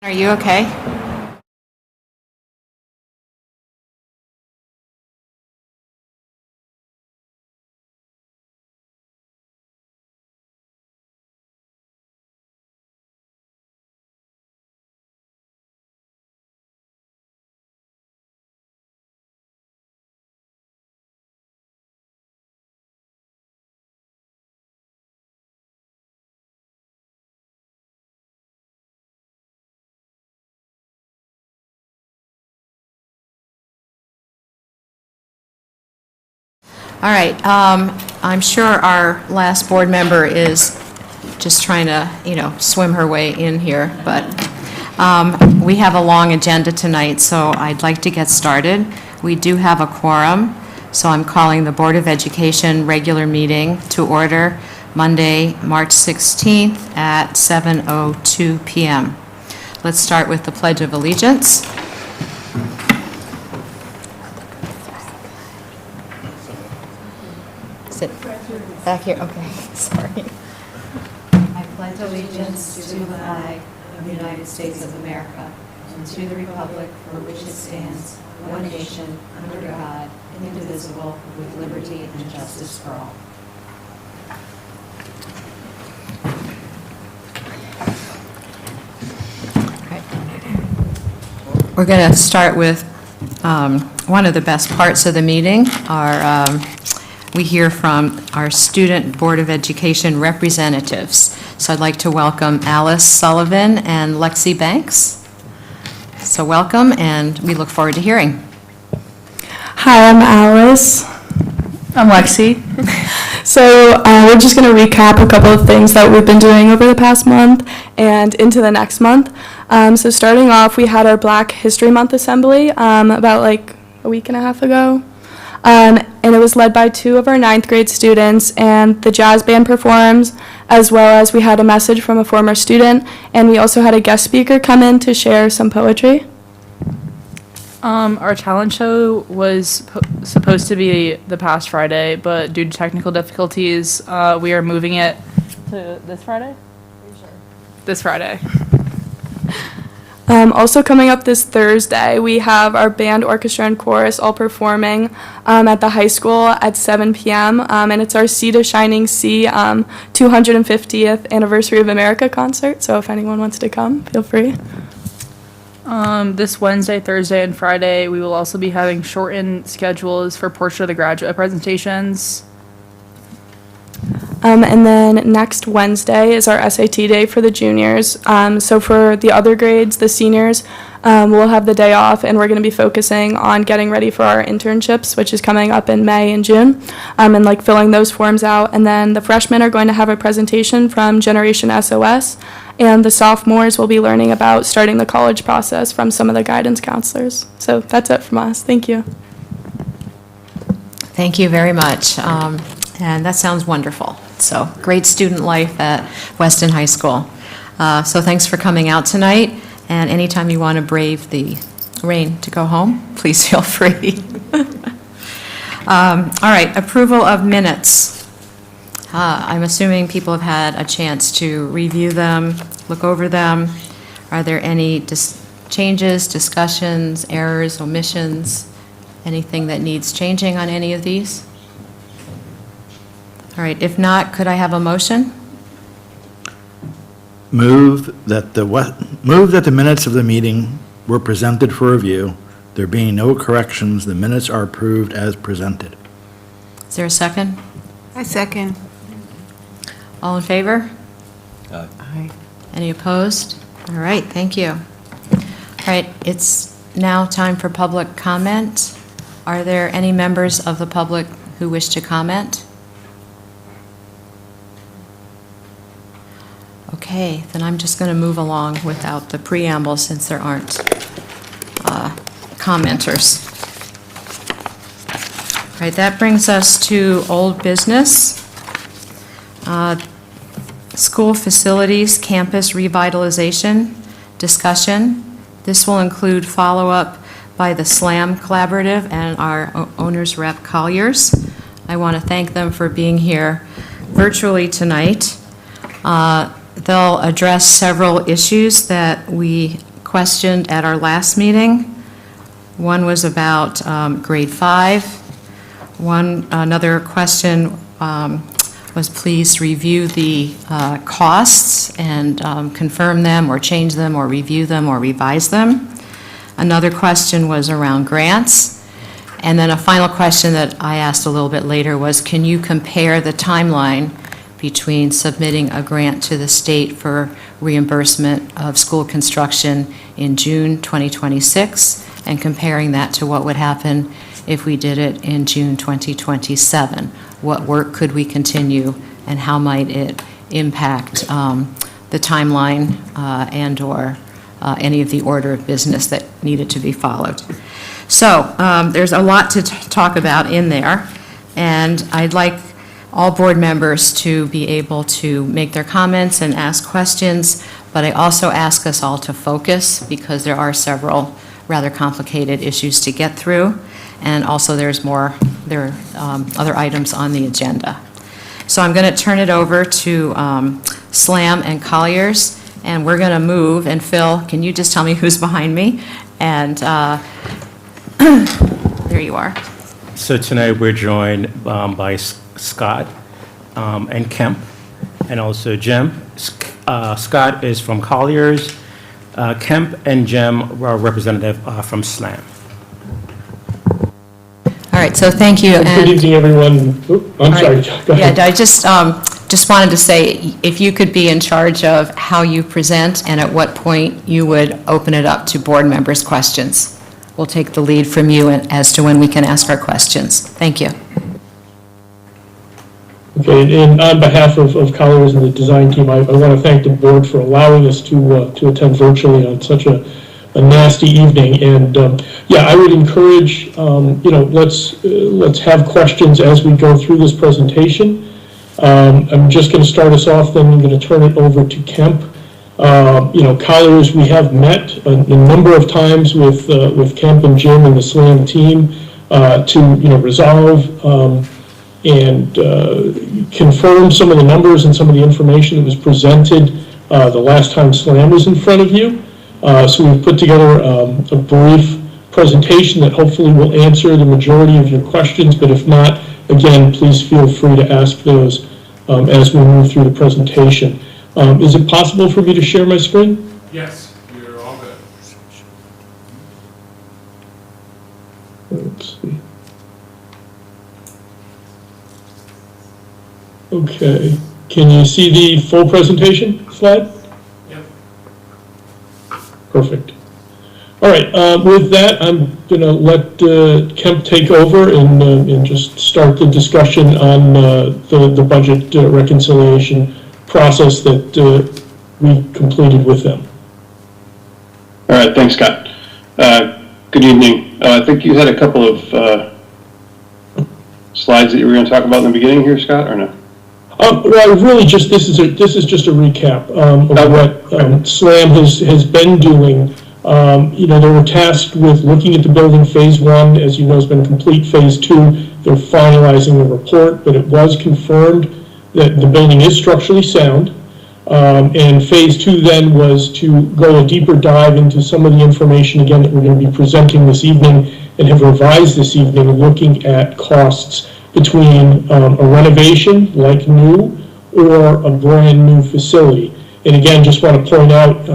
Are you okay? All right. I'm sure our last board member is just trying to, swim her way in here, but we have a long agenda tonight, so I'd like to get started. We do have a quorum, so I'm calling the Board of Education regular meeting to order Monday, March 16th at 7:02 p.m. Let's start with the Pledge of Allegiance. Sit back here, okay, sorry. I pledge allegiance to the flag of the United States of America and to the republic for which it stands, one nation, under God, indivisible, with liberty and justice for all. We're going to start with one of the best parts of the meeting. We hear from our Student Board of Education representatives. So I'd like to welcome Alice Sullivan and Lexi Banks. So welcome, and we look forward to hearing. Hi, I'm Alice. I'm Lexi. So we're just going to recap a couple of things that we've been doing over the past month and into the next month. So starting off, we had our Black History Month assembly about like a week and a half ago. And it was led by two of our 9th grade students, and the jazz band performs, as well as we had a message from a former student, and we also had a guest speaker come in to share some poetry. Our talent show was supposed to be the past Friday, but due to technical difficulties, we are moving it to this Friday? This Friday. Also coming up this Thursday, we have our band, orchestra, and chorus all performing at the high school at 7 p.m. And it's our Sea to Shining Sea 250th Anniversary of America concert. So if anyone wants to come, feel free. This Wednesday, Thursday, and Friday, we will also be having shortened schedules for portrait of the graduate presentations. And then next Wednesday is our SAT day for the juniors. So for the other grades, the seniors, we'll have the day off, and we're going to be focusing on getting ready for our internships, which is coming up in May and June, and like filling those forms out. And then the freshmen are going to have a presentation from Generation SOS, and the sophomores will be learning about starting the college process from some of the guidance counselors. So that's it from us. Thank you. Thank you very much. And that sounds wonderful. So great student life at Weston High School. So thanks for coming out tonight. And anytime you want to brave the rain to go home, please feel free. All right, approval of minutes. I'm assuming people have had a chance to review them, look over them. Are there any changes, discussions, errors, omissions, anything that needs changing on any of these? All right, if not, could I have a motion? Move that the minutes of the meeting were presented for review. There being no corrections, the minutes are approved as presented. Is there a second? I second. All in favor? Aye. Any opposed? All right, thank you. All right, it's now time for public comment. Are there any members of the public who wish to comment? Okay, then I'm just going to move along without the preamble since there aren't commenters. All right, that brings us to old business. School facilities, campus revitalization discussion. This will include follow-up by the SLAM Collaborative and our owners rep Colliers. I want to thank them for being here virtually tonight. They'll address several issues that we questioned at our last meeting. One was about grade 5. Another question was please review the costs and confirm them or change them or review them or revise them. Another question was around grants. And then a final question that I asked a little bit later was, can you compare the timeline between submitting a grant to the state for reimbursement of school construction in June 2026 and comparing that to what would happen if we did it in June 2027? What work could we continue and how might it impact the timeline and/or any of the order of business that needed to be followed? So there's a lot to talk about in there, and I'd like all board members to be able to make their comments and ask questions, but I also ask us all to focus because there are several rather complicated issues to get through, and also there are other items on the agenda. So I'm going to turn it over to Slam and Colliers, and we're going to move, and Phil, can you just tell me who's behind me? And there you are. So tonight we're joined by Scott and Kemp, and also Jim. Scott is from Colliers. Kemp and Jim are representative from SLAM. All right, so thank you. Good evening, everyone. I'm sorry, go ahead. Yeah, I just wanted to say, if you could be in charge of how you present and at what point you would open it up to board members' questions. We'll take the lead from you as to when we can ask our questions. Thank you. Okay, and on behalf of Colliers and the design team, I want to thank the board for allowing us to attend virtually on such a nasty evening. And yeah, I would encourage, let's have questions as we go through this presentation. I'm just going to start us off, then I'm going to turn it over to Kemp. Colliers, we have met a number of times with Kemp and Jim and the SLAM team to resolve and confirm some of the numbers and some of the information that was presented the last time SLAM was in front of you. So we've put together a brief presentation that hopefully will answer the majority of your questions, but if not, again, please feel free to ask those as we move through the presentation. Is it possible for me to share my screen? Yes, you're all good. Let's see. Okay, can you see the full presentation slide? Yep. Perfect. All right, with that, I'm going to let Kemp take over and just start the discussion on the budget reconciliation process that we completed with them. All right, thanks, Scott. Good evening. I think you had a couple of slides that you were going to talk about in the beginning here, Scott, or no? Well, really, just this is just a recap of what SLAM has been doing. They were tasked with looking at the building. Phase 1, as you know, has been complete. Phase 2, they're finalizing the report, but it was confirmed that the building is structurally sound. And phase 2 then was to go a deeper dive into some of the information, again, that we're going to be presenting this evening and have revised this evening, looking at costs between a renovation like new or a brand new facility. And again, just want to point out,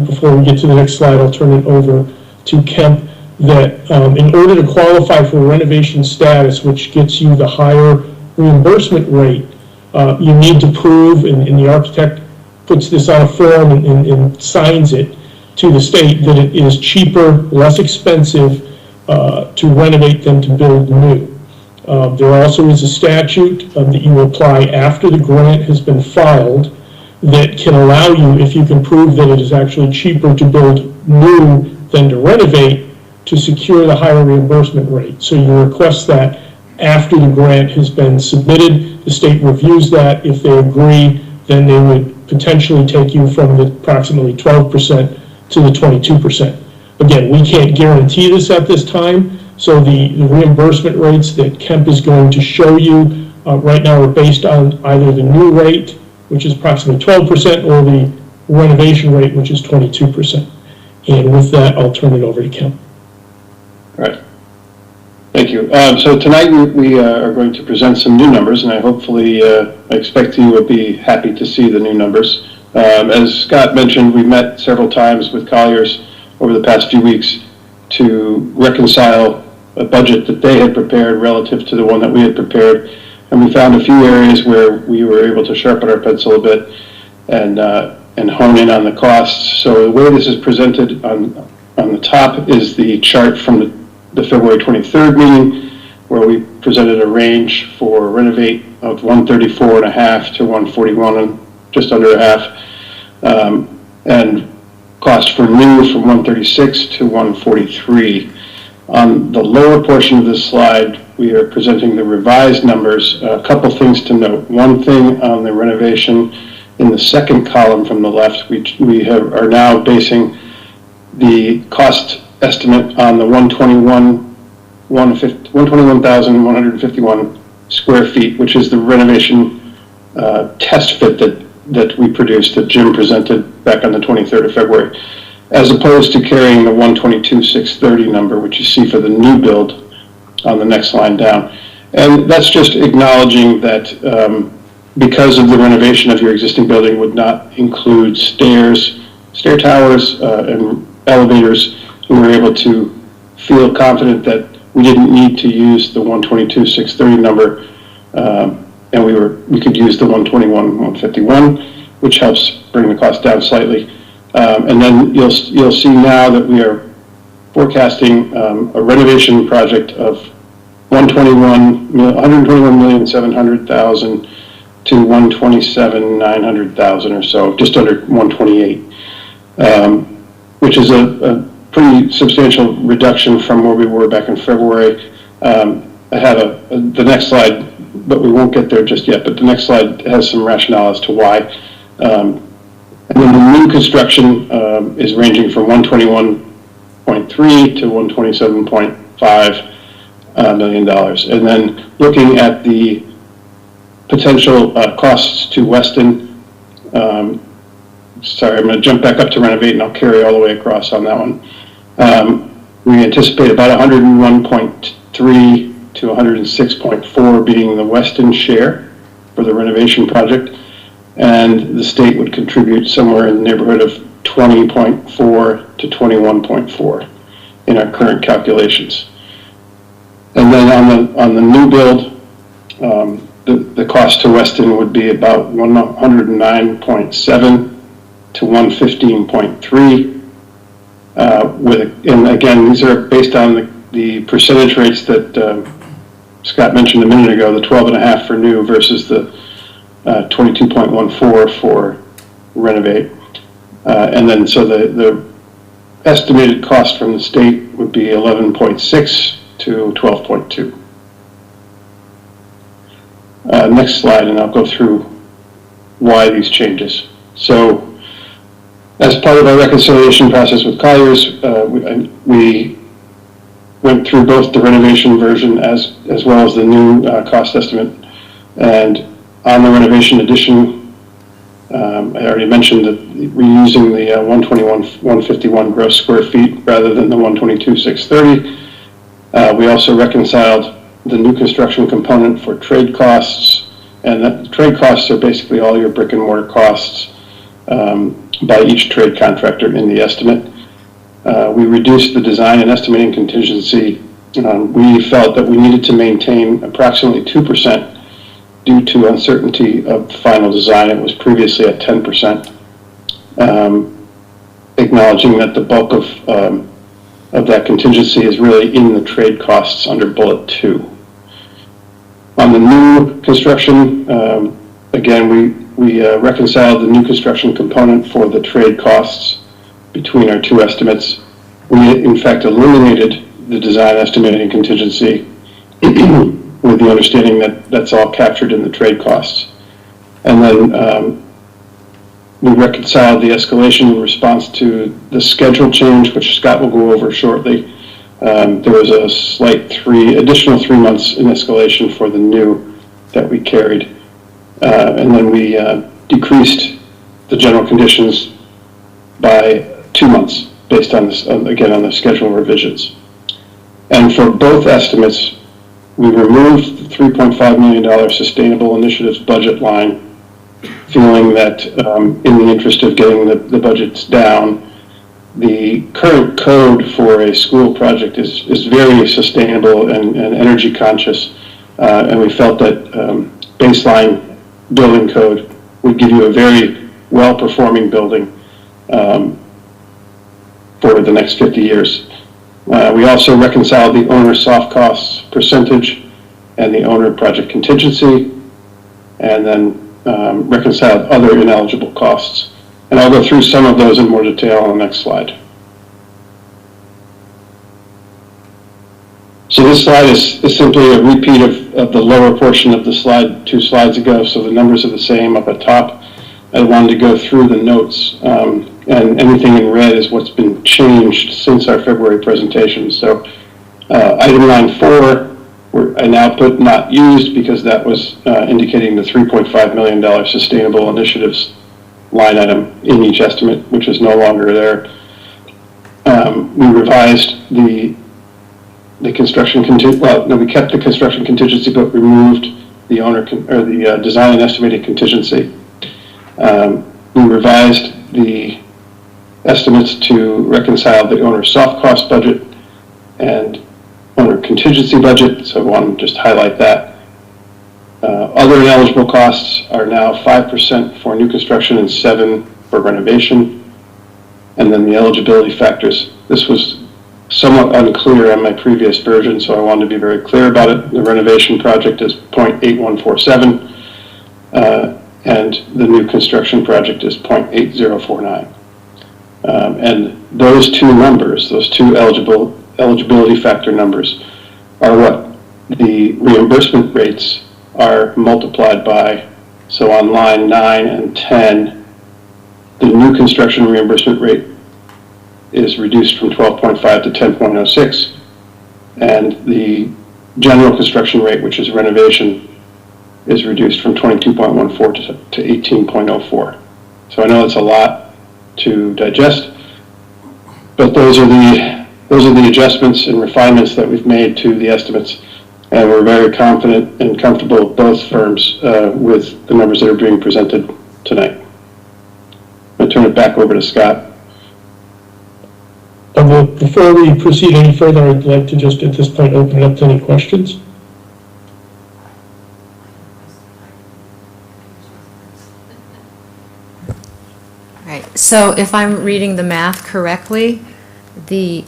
before we get to the next slide, I'll turn it over to Kemp, that in order to qualify for renovation status, which gets you the higher reimbursement rate, you need to prove, and the architect puts this on a form and signs it to the state, that it is cheaper, less expensive to renovate than to build new. There also is a statute that you apply after the grant has been filed that can allow you, if you can prove that it is actually cheaper to build new than to renovate, to secure the higher reimbursement rate. So you request that after the grant has been submitted. The state reviews that. If they agree, then they would potentially take you from the approximately 12% to the 22%. Again, we can't guarantee this at this time, so the reimbursement rates that Kemp is going to show you right now are based on either the new rate, which is approximately 12%, or the renovation rate, which is 22%. And with that, I'll turn it over to Kim. All right. Thank you. So tonight we are going to present some new numbers, and I expect you will be happy to see the new numbers. As Scott mentioned, we met several times with Colliers over the past few weeks to reconcile a budget that they had prepared relative to the one that we had prepared. And we found a few areas where we were able to sharpen our pencil a bit and hone in on the costs. So the way this is presented on the top is the chart from the February 23rd meeting, where we presented a range for renovate of 134.5 to 141 and just under a half, and cost for new from 136 to 143. On the lower portion of this slide, we are presenting the revised numbers. A couple things to note. One thing on the renovation, in the second column from the left, we are now basing the cost estimate on the 121,151 square feet, which is the renovation test fit that we produced, that Jim presented back on the 23rd of February, as opposed to carrying the 122,630 number, which you see for the new build on the next line down. And that's just acknowledging that because of the renovation of your existing building would not include stair towers, and elevators, we were able to feel confident that we didn't need to use the 122,630 number, and we could use the 121,151, which helps bring the cost down slightly. And then you'll see now that we are forecasting a renovation project of 121,700,000 to 127,900,000 or so, just under 128, which is a pretty substantial reduction from where we were back in February. I have the next slide, but we won't get there just yet, but the next slide has some rationale as to why. And then the new construction is ranging from 121.3 to 127.5 million dollars. And then looking at the potential costs to Weston, sorry, I'm going to jump back up to renovate and I'll carry all the way across on that one. We anticipate about 101.3 to 106.4 being the Weston share for the renovation project, and the state would contribute somewhere in the neighborhood of 20.4 to 21.4 in our current calculations. And then on the new build, the cost to Weston would be about 109.7 to 115.3. And again, these are based on the percentage rates that Scott mentioned a minute ago, the 12.5 for new versus the 22.14 for renovate. And then so the estimated cost from the state would be 11.6 to 12.2. Next slide, and I'll go through why these changes. So, as part of our reconciliation process with Colliers, we went through both the renovation version as well as the new cost estimate. And on the renovation addition, I already mentioned that we're using the 121,151 gross square feet rather than the 122,630. We also reconciled the new construction component for trade costs, and that trade costs are basically all your brick and mortar costs by each trade contractor in the estimate. We reduced the design and estimating contingency. We felt that we needed to maintain approximately 2% due to uncertainty of final design. It was previously at 10%, acknowledging that the bulk of that contingency is really in the trade costs under bullet 2. On the new construction, again, we reconciled the new construction component for the trade costs between our two estimates. We, in fact, eliminated the design estimating contingency with the understanding that that's all captured in the trade costs. And then we reconciled the escalation in response to the schedule change, which Scott will go over shortly. There was a slight additional 3 months in escalation for the new that we carried. And then we decreased the general conditions by 2 months. based on this, again, on the schedule revisions. And for both estimates, we removed the $3.5 million sustainable initiatives budget line, feeling that in the interest of getting the budgets down, the current code for a school project is very sustainable and energy conscious, and we felt that baseline building code would give you a very well-performing building for the next 50 years. We also reconciled the owner soft costs percentage and the owner project contingency, and then reconciled other ineligible costs. And I'll go through some of those in more detail on the next slide. So this slide is simply a repeat of the lower portion of the slide 2 slides ago, so the numbers are the same up at top. I wanted to go through the notes, and anything in red is what's been changed since our February presentation. So item line 4, I now put not used because that was indicating the $3.5 million sustainable initiatives line item in each estimate, which is no longer there. We revised the construction we kept the construction contingency, but removed the owner or the design and estimated contingency. We revised the estimates to reconcile the owner soft cost budget and owner contingency budget, so I want to just highlight that. Other ineligible costs are now 5% for new construction and 7% for renovation. And then the eligibility factors, this was somewhat unclear on my previous version, so I wanted to be very clear about it. The renovation project is 0.8147, and the new construction project is 0.8049. And those two numbers, those two eligibility factor numbers, are what the reimbursement rates are multiplied by. So on line 9 and 10, the new construction reimbursement rate is reduced from 12.5 to 10.06, and the general construction rate, which is renovation, is reduced from 22.14 to 18.04. So I know it's a lot to digest, but those are the adjustments and refinements that we've made to the estimates, and we're very confident and comfortable, both firms, with the numbers that are being presented tonight. I'm going to turn it back over to Scott. Before we proceed any further, I'd like to just at this point open it up to any questions. Right, so if I'm reading the math correctly, the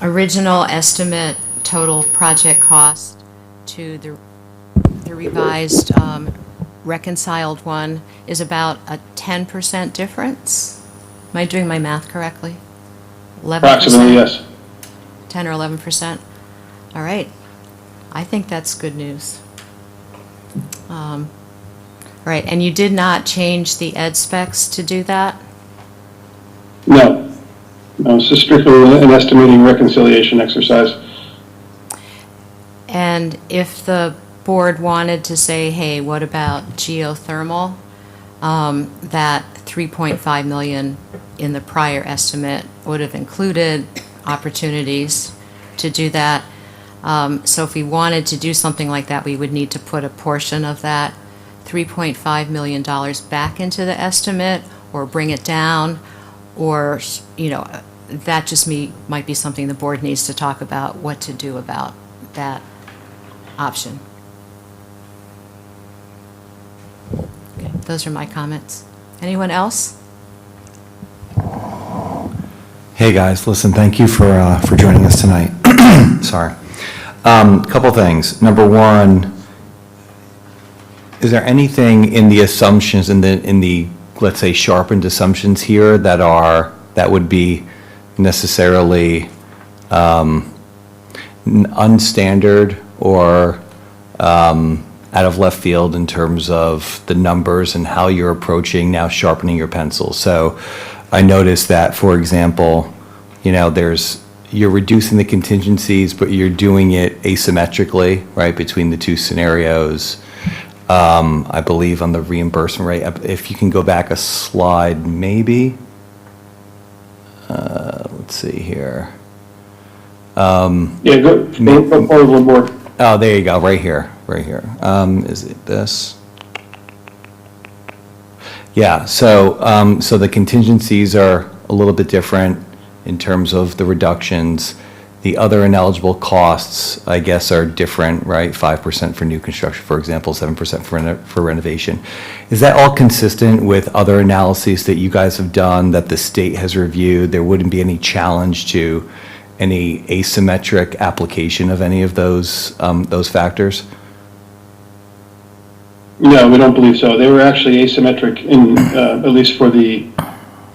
original estimate total project cost to the revised reconciled one is about a 10% difference? Am I doing my math correctly? 11%? Approximately, yes. 10 or 11%? All right, I think that's good news. All right, and you did not change the ed specs to do that? No. No, it's just strictly an estimating reconciliation exercise. And if the board wanted to say, hey, what about geothermal? That 3.5 million in the prior estimate would have included opportunities to do that. So if we wanted to do something like that, we would need to put a portion of that $3.5 million back into the estimate or bring it down, or, you know, that just might be something the board needs to talk about, what to do about that option. Okay, those are my comments. Anyone else? Hey guys, listen, thank you for joining us tonight. Sorry. Couple things. Number one, is there anything in the assumptions, in the let's say sharpened assumptions here that would be necessarily unstandard or out of left field in terms of the numbers and how you're approaching now sharpening your pencil? So I noticed that, for example, you know, you're reducing the contingencies, but you're doing it asymmetrically, right, between the two scenarios. I believe on the reimbursement rate, if you can go back a slide, maybe. let's see here. Yeah, go forward a little more. Oh, there you go, right here. Is it this? Yeah, so the contingencies are a little bit different in terms of the reductions. The other ineligible costs, I guess, are different, right? 5% for new construction, for example, 7% for renovation. Is that all consistent with other analyses that you guys have done, that the state has reviewed? There wouldn't be any challenge to any asymmetric application of any of those factors? No, we don't believe so. They were actually asymmetric in, at least for the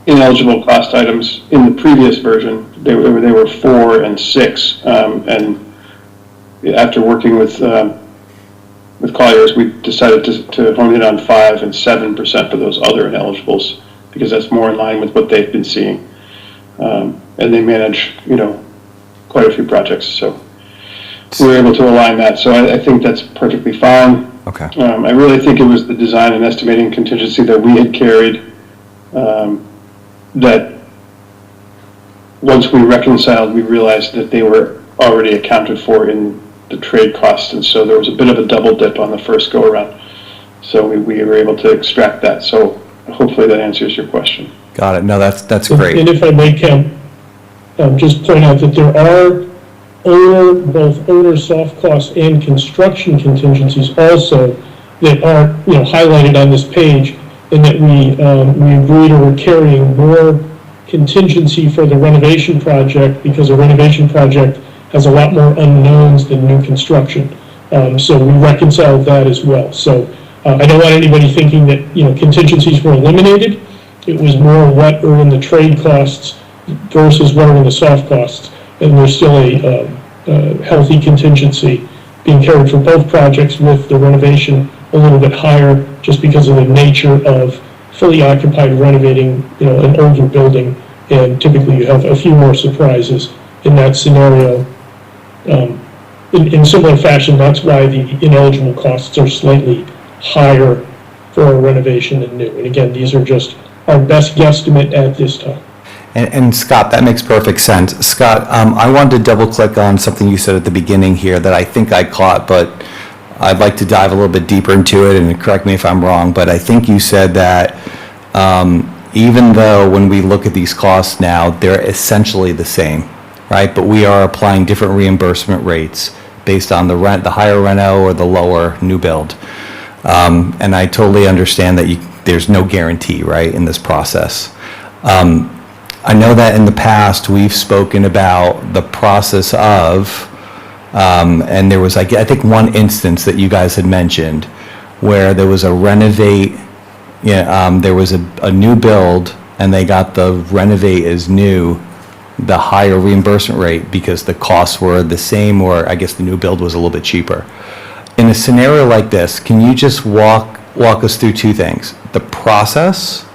ineligible cost items in the previous version. They were 4 and 6, and after working with Colliers, we decided to hone in on 5 and 7% for those other ineligibles, because that's more in line with what they've been seeing. And they manage, quite a few projects, so we were able to align that. So I think that's perfectly fine. Okay. I really think it was the design and estimating contingency that we had carried, that once we reconciled, we realized that they were already accounted for in the trade costs, and so there was a bit of a double dip on the first go around. So we were able to extract that. So hopefully that answers your question. Got it. No, that's great. And if I may, Ken, just point out that there are both owner soft costs and construction contingencies also that are, highlighted on this page, and that we agreed or we're carrying more contingency for the renovation project, because a renovation project has a lot more unknowns than new construction. So we reconciled that as well. So I don't want anybody thinking that, contingencies were eliminated. It was more what are in the trade costs versus what are in the soft costs. And there's still a healthy contingency being carried for both projects, with the renovation a little bit higher just because of the nature of fully occupied renovating, an older building, and typically you have a few more surprises in that scenario. In similar fashion, that's why the ineligible costs are slightly higher for a renovation than new. And again, these are just our best guesstimate at this time. And Scott, that makes perfect sense. Scott, I wanted to double click on something you said at the beginning here that I think I caught, but I'd like to dive a little bit deeper into it, and correct me if I'm wrong, but I think you said that even though when we look at these costs now, they're essentially the same, right? But we are applying different reimbursement rates based on the higher reno or the lower new build. And I totally understand that there's no guarantee, right, in this process. I know that in the past, we've spoken about the process of, and there was, I think, one instance that you guys had mentioned where there was a renovate, there was a new build, and they got the renovate as new, the higher reimbursement rate, because the costs were the same, or I guess the new build was a little bit cheaper. In a scenario like this, can you just walk us through two things? The process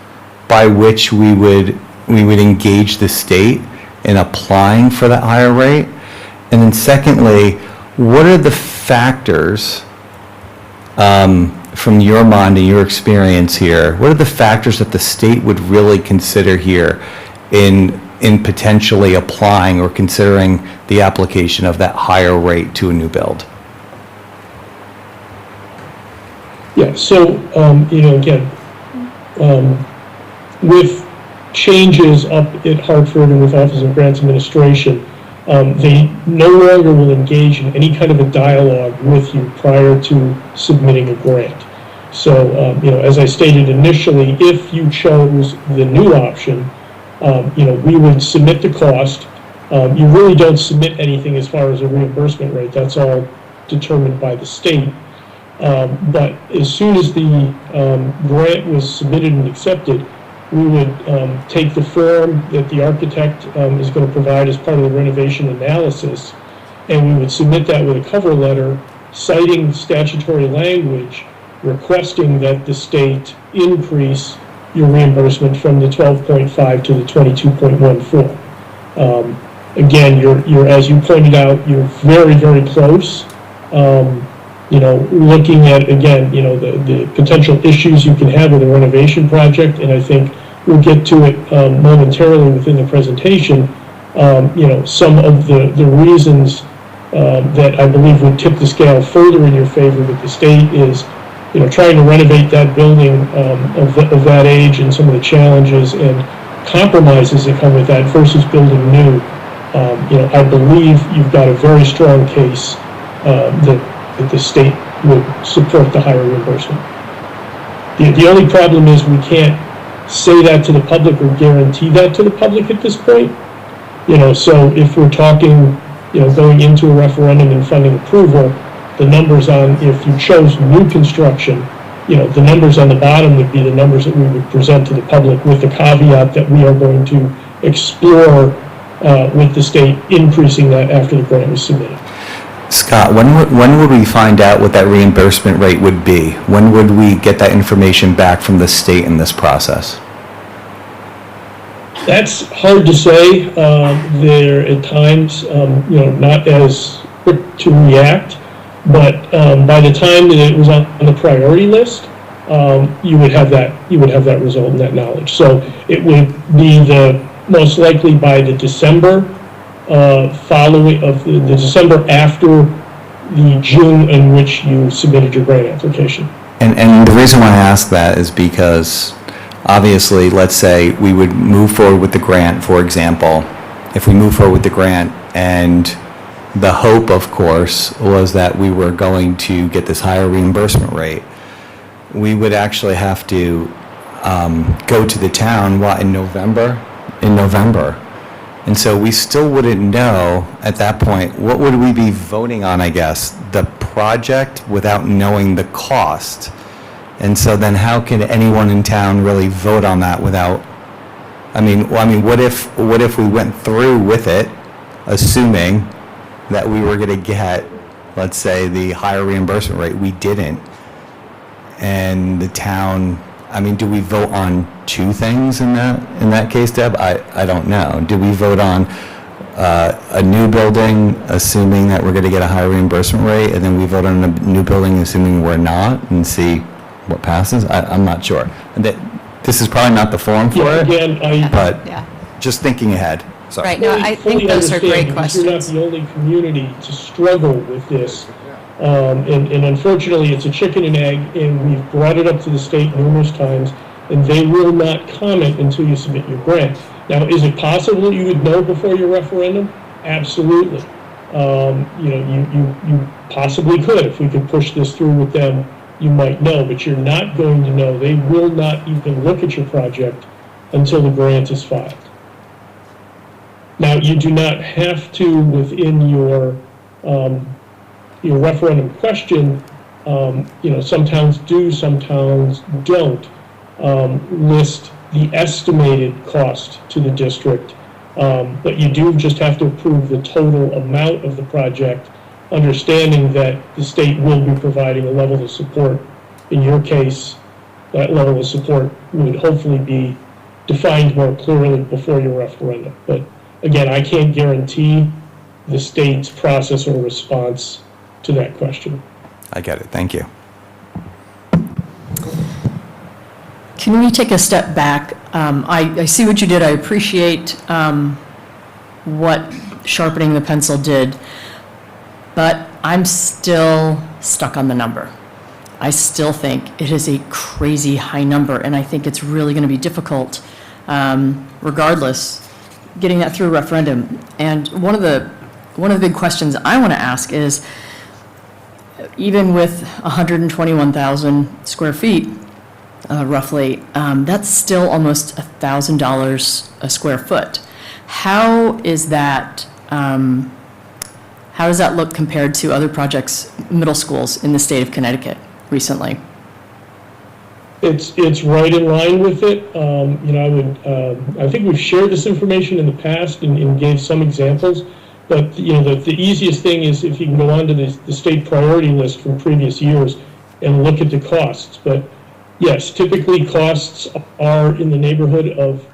by which we would engage the state in applying for that higher rate, and then secondly, what are the factors, from your mind and your experience here, what are the factors that the state would really consider here in potentially applying or considering the application of that higher rate to a new build? Yeah, so, again, with changes up at Hartford and with Office of Grants Administration, they no longer will engage in any kind of a dialogue with you prior to submitting a grant. So, as I stated initially, if you chose the new option, we would submit the cost. You really don't submit anything as far as a reimbursement rate. That's all determined by the state. But as soon as the grant was submitted and accepted, we would take the form that the architect is going to provide as part of the renovation analysis, and we would submit that with a cover letter citing statutory language requesting that the state increase your reimbursement from the 12.5 to the 22.14. Again, you're, as you pointed out, you're very, very close. Looking at, again, the potential issues you can have with a renovation project, and I think we'll get to it momentarily within the presentation, some of the reasons that I believe would tip the scale further in your favor with the state is, trying to renovate that building of that age and some of the challenges and compromises that come with that versus building new. I believe you've got a very strong case that the state would support the higher reimbursement. The only problem is we can't say that to the public or guarantee that to the public at this point. So if we're talking, going into a referendum and funding approval, the numbers on, if you chose new construction, the numbers on the bottom would be the numbers that we would present to the public with the caveat that we are going to explore with the state increasing that after the grant was submitted. Scott, when would we find out what that reimbursement rate would be? When would we get that information back from the state in this process? That's hard to say. They're at times, not as quick to react, but by the time that it was on the priority list, you would have that result and that knowledge. So it would be most likely by the December following of the December after the June in which you submitted your grant application. And the reason why I ask that is because obviously, let's say we would move forward with the grant, for example. If we move forward with the grant and the hope, of course, was that we were going to get this higher reimbursement rate, we would actually have to go to the town, in November? And so we still wouldn't know at that point, what would we be voting on, I guess? The project without knowing the cost. And so then how can anyone in town really vote on that without, what if we went through with it, assuming that we were going to get, let's say, the higher reimbursement rate? We didn't. And the town, do we vote on two things in that case, Deb? I don't know. Do we vote on a new building, assuming that we're going to get a higher reimbursement rate, and then we vote on a new building, assuming we're not, and see what passes? I'm not sure. And this is probably not the forum for it, but Yeah. just thinking ahead. Sorry. Right, no, I think those are great questions. You're not the only community to struggle with this. And unfortunately, it's a chicken and egg, and we've brought it up to the state numerous times, and they will not comment until you submit your grant. Now, is it possible you would know before your referendum? Absolutely. You possibly could. If we could push this through with them, you might know, but you're not going to know. They will not even look at your project until the grant is filed. Now, you do not have to, within your referendum question, some towns do, some towns don't, list the estimated cost to the district, but you do just have to approve the total amount of the project, understanding that the state will be providing a level of support. In your case, that level of support would hopefully be defined more clearly before your referendum. But again, I can't guarantee the state's process or response to that question. I get it. Thank you. Can we take a step back? I see what you did. I appreciate what sharpening the pencil did, but I'm still stuck on the number. I still think it is a crazy high number, and I think it's really going to be difficult, regardless, getting that through a referendum. And one of the big questions I want to ask is, even with 121,000 square feet, roughly, that's still almost $1,000 a square foot. How is that? How does that look compared to other projects, middle schools in the state of Connecticut recently? It's right in line with it. I think we've shared this information in the past and gave some examples. But the easiest thing is if you can go onto the state priority list from previous years and look at the costs. But yes, typically costs are in the neighborhood of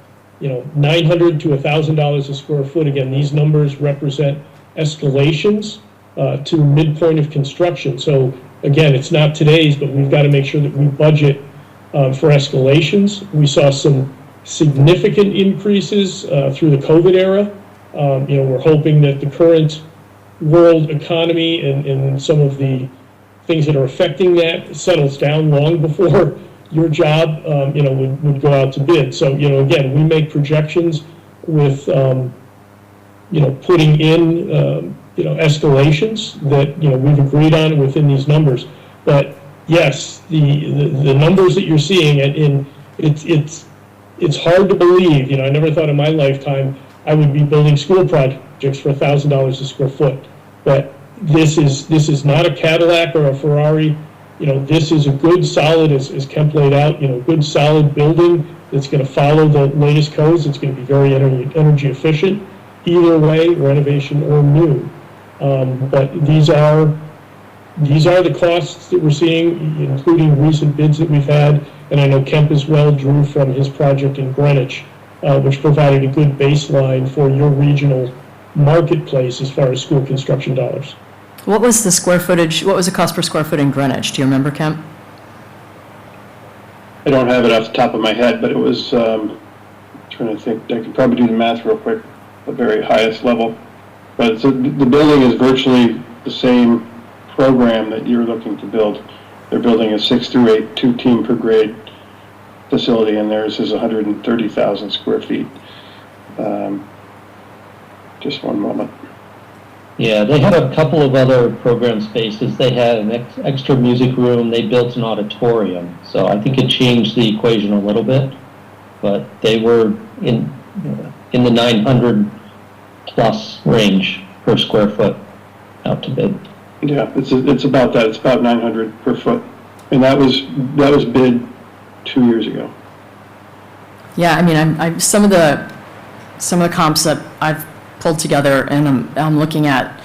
$900 to $1,000 a square foot. Again, these numbers represent escalations to the midpoint of construction. So again, it's not today's, but we've got to make sure that we budget for escalations. We saw some significant increases through the COVID era. We're hoping that the current world economy and some of the things that are affecting that settles down long before your job, would go out to bid. So, again, we make projections with, putting in, escalations that, we've agreed on within these numbers. But yes, the numbers that you're seeing, and it's hard to believe, I never thought in my lifetime I would be building school projects for $1,000 a square foot. But this is not a Cadillac or a Ferrari. This is a good, solid, as Kemp laid out, good, solid building that's going to follow the latest codes. It's going to be very energy efficient, either way, renovation or new. But these are the costs that we're seeing, including recent bids that we've had. And I know Kemp as well drew from his project in Greenwich, which provided a good baseline for your regional marketplace as far as school construction dollars. What was the square footage, what was the cost per square foot in Greenwich? Do you remember, Kemp? I don't have it off the top of my head, but it was, trying to think, I could probably do the math real quick, the very highest level. But the building is virtually the same program that you're looking to build. They're building a 6 through 8, 2 team per grade facility, and theirs is 130,000 square feet. Just one moment. Yeah, they had a couple of other program spaces. They had an extra music room. They built an auditorium. So I think it changed the equation a little bit, but they were in the 900 plus range per square foot out to bid. Yeah, it's about that. It's about 900 per foot, and that was bid 2 years ago. Yeah, I mean, I'm some of the comps that I've pulled together, and I'm looking at,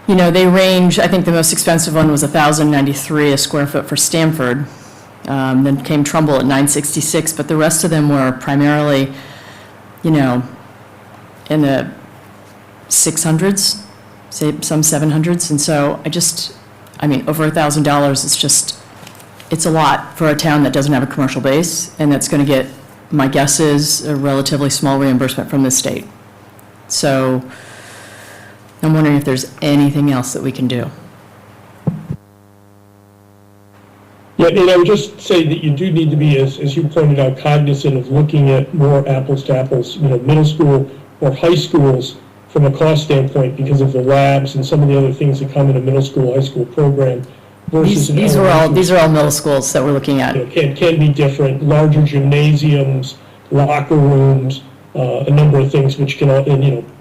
they range. I think the most expensive one was $1,093 a square foot for Stamford. Then came Trumbull at $966, but the rest of them were primarily, in the 600s, say some 700s, and so over $1,000 it's a lot for a town that doesn't have a commercial base, and that's going to get, my guess is, a relatively small reimbursement from the state. So I'm wondering if there's anything else that we can do. Yeah, and I would just say that you do need to be, as you pointed out, cognizant of looking at more apples to apples, middle school or high schools from a cost standpoint because of the labs and some of the other things that come in a middle school, high school program versus These are all middle schools that we're looking at. Can be different, larger gymnasiums, locker rooms, a number of things which can,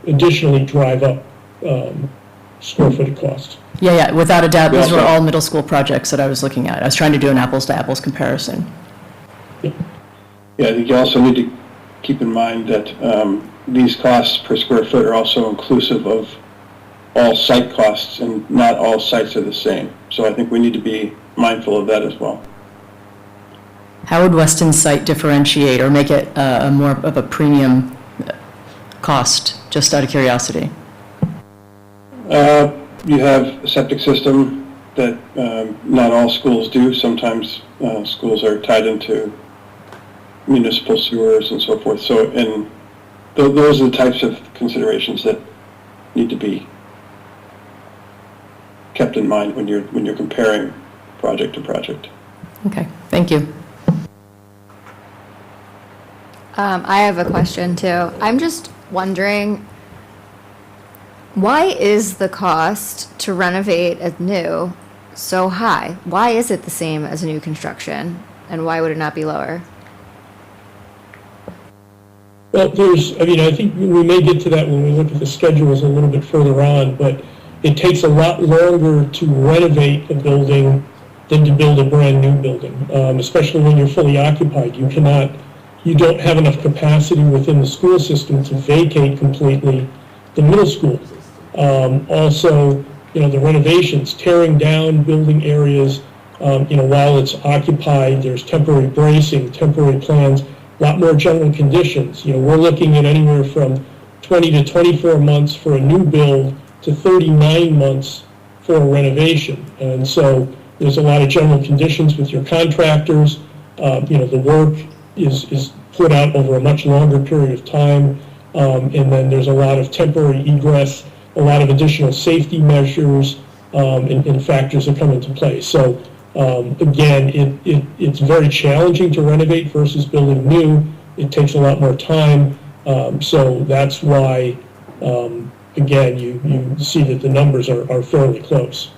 additionally drive up square footage costs. Yeah, without a doubt, these were all middle school projects that I was looking at. I was trying to do an apples to apples comparison. Yeah, I think you also need to keep in mind that these costs per square foot are also inclusive of all site costs, and not all sites are the same. So I think we need to be mindful of that as well. How would Weston's site differentiate or make it a more of a premium cost, just out of curiosity? You have a septic system that not all schools do. Sometimes schools are tied into municipal sewers and so forth. So, and those are the types of considerations that need to be kept in mind when you're comparing project to project. Okay, thank you. I have a question too. I'm just wondering, why is the cost to renovate a new so high? Why is it the same as a new construction, and why would it not be lower? Well, I think we may get to that when we look at the schedules a little bit further on, but it takes a lot longer to renovate a building than to build a brand new building, especially when you're fully occupied. You don't have enough capacity within the school system to vacate completely the middle school. Also, the renovations, tearing down building areas, while it's occupied, there's temporary bracing, temporary plans, a lot more general conditions. We're looking at anywhere from 20 to 24 months for a new build to 39 months for a renovation. And so there's a lot of general conditions with your contractors. The work is put out over a much longer period of time. And then there's a lot of temporary egress, a lot of additional safety measures, and factors that come into play. So again, it's very challenging to renovate versus building new. It takes a lot more time. So that's why, again, you see that the numbers are fairly close.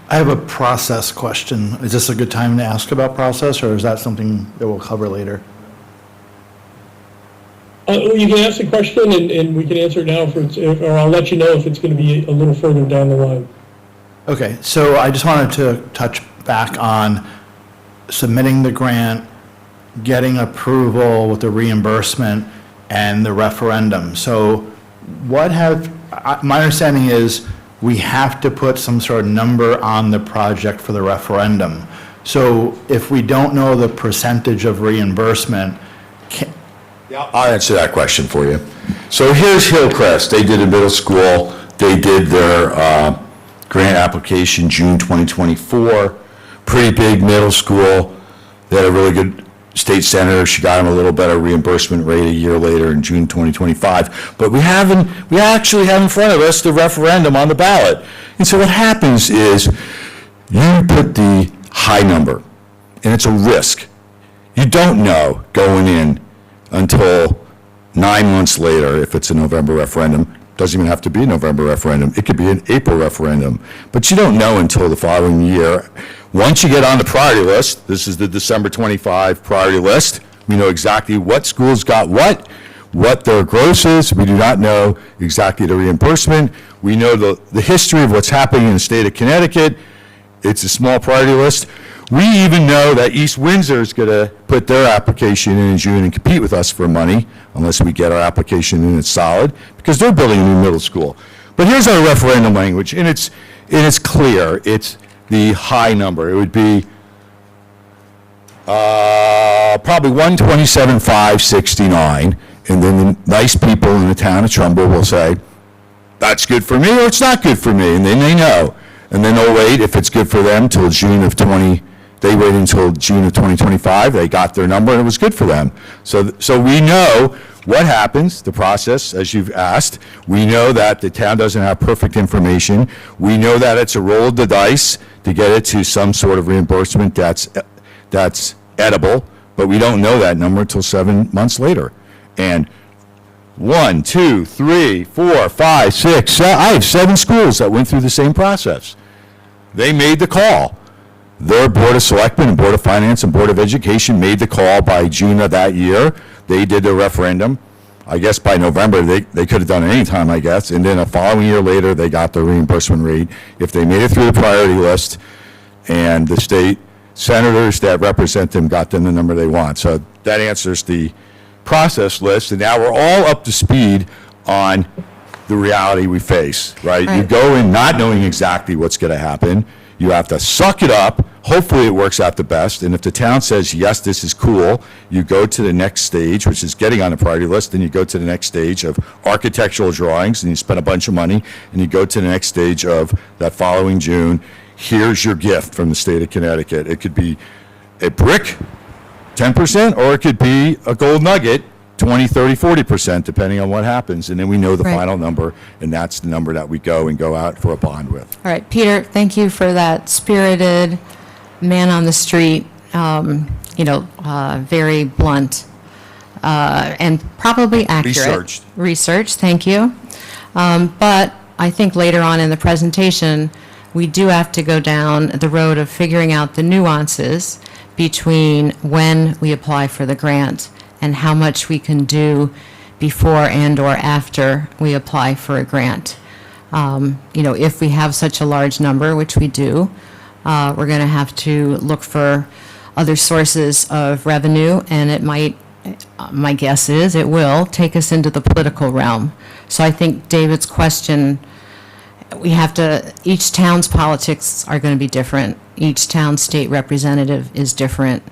I have a process question. Is this a good time to ask about process, or is that something that we'll cover later? You can ask the question, and we can answer it now, or I'll let you know if it's going to be a little further down the line. Okay, so I just wanted to touch back on submitting the grant, getting approval with the reimbursement, and the referendum. So my understanding is we have to put some sort of number on the project for the referendum. So if we don't know the percentage of reimbursement, I'll answer that question for you. So here's Hillcrest. They did a middle school. They did their grant application June 2024. Pretty big middle school. They had a really good state senator. She got him a little better reimbursement rate a year later in June 2025. But we actually have in front of us the referendum on the ballot. And so what happens is you put the high number, and it's a risk. You don't know going in until 9 months later if it's a November referendum. Doesn't even have to be a November referendum. It could be an April referendum. But you don't know until the following year. Once you get on the priority list, this is the December 25 priority list, we know exactly what schools got what their gross is. We do not know exactly the reimbursement. We know the history of what's happening in the state of Connecticut. It's a small priority list. We even know that East Windsor is going to put their application in June and compete with us for money, unless we get our application in it's solid, because they're building a new middle school. But here's our referendum language, and it's clear. It's the high number. It would be probably 127,569, and then the nice people in the town of Trumbull will say, that's good for me or it's not good for me, and then they know. And then they'll wait, if it's good for them, till June of 2025, they got their number and it was good for them. So we know what happens, the process, as you've asked. We know that the town doesn't have perfect information. We know that it's a roll of the dice to get it to some sort of reimbursement that's edible, but we don't know that number until 7 months later. And 1, 2, 3, 4, 5, 6, 7, I have 7 schools that went through the same process. They made the call. Their Board of Selectmen and Board of Finance and Board of Education made the call by June of that year. They did the referendum. I guess by November, they could have done it any time, I guess. And then a following year later, they got the reimbursement rate. If they made it through the priority list and the state senators that represent them got them the number they want. So that answers the process list. And now we're all up to speed on the reality we face, right? You go in not knowing exactly what's going to happen. You have to suck it up. Hopefully it works out the best. And if the town says, yes, this is cool, you go to the next stage, which is getting on the priority list. Then you go to the next stage of architectural drawings, and you spend a bunch of money. And you go to the next stage of that following June. Here's your gift from the state of Connecticut. It could be a brick, 10%, or it could be a gold nugget, 20, 30, 40%, depending on what happens. And then we know the final number, and that's the number that we go out for a bond with. All right, Peter, thank you for that spirited, man on the street, very blunt, and probably accurate. Researched, thank you. But I think later on in the presentation, we do have to go down the road of figuring out the nuances between when we apply for the grant and how much we can do before and or after we apply for a grant. If we have such a large number, which we do, we're going to have to look for other sources of revenue, and it might, my guess is, it will take us into the political realm. So I think David's question, each town's politics are going to be different. Each town's state representative is different.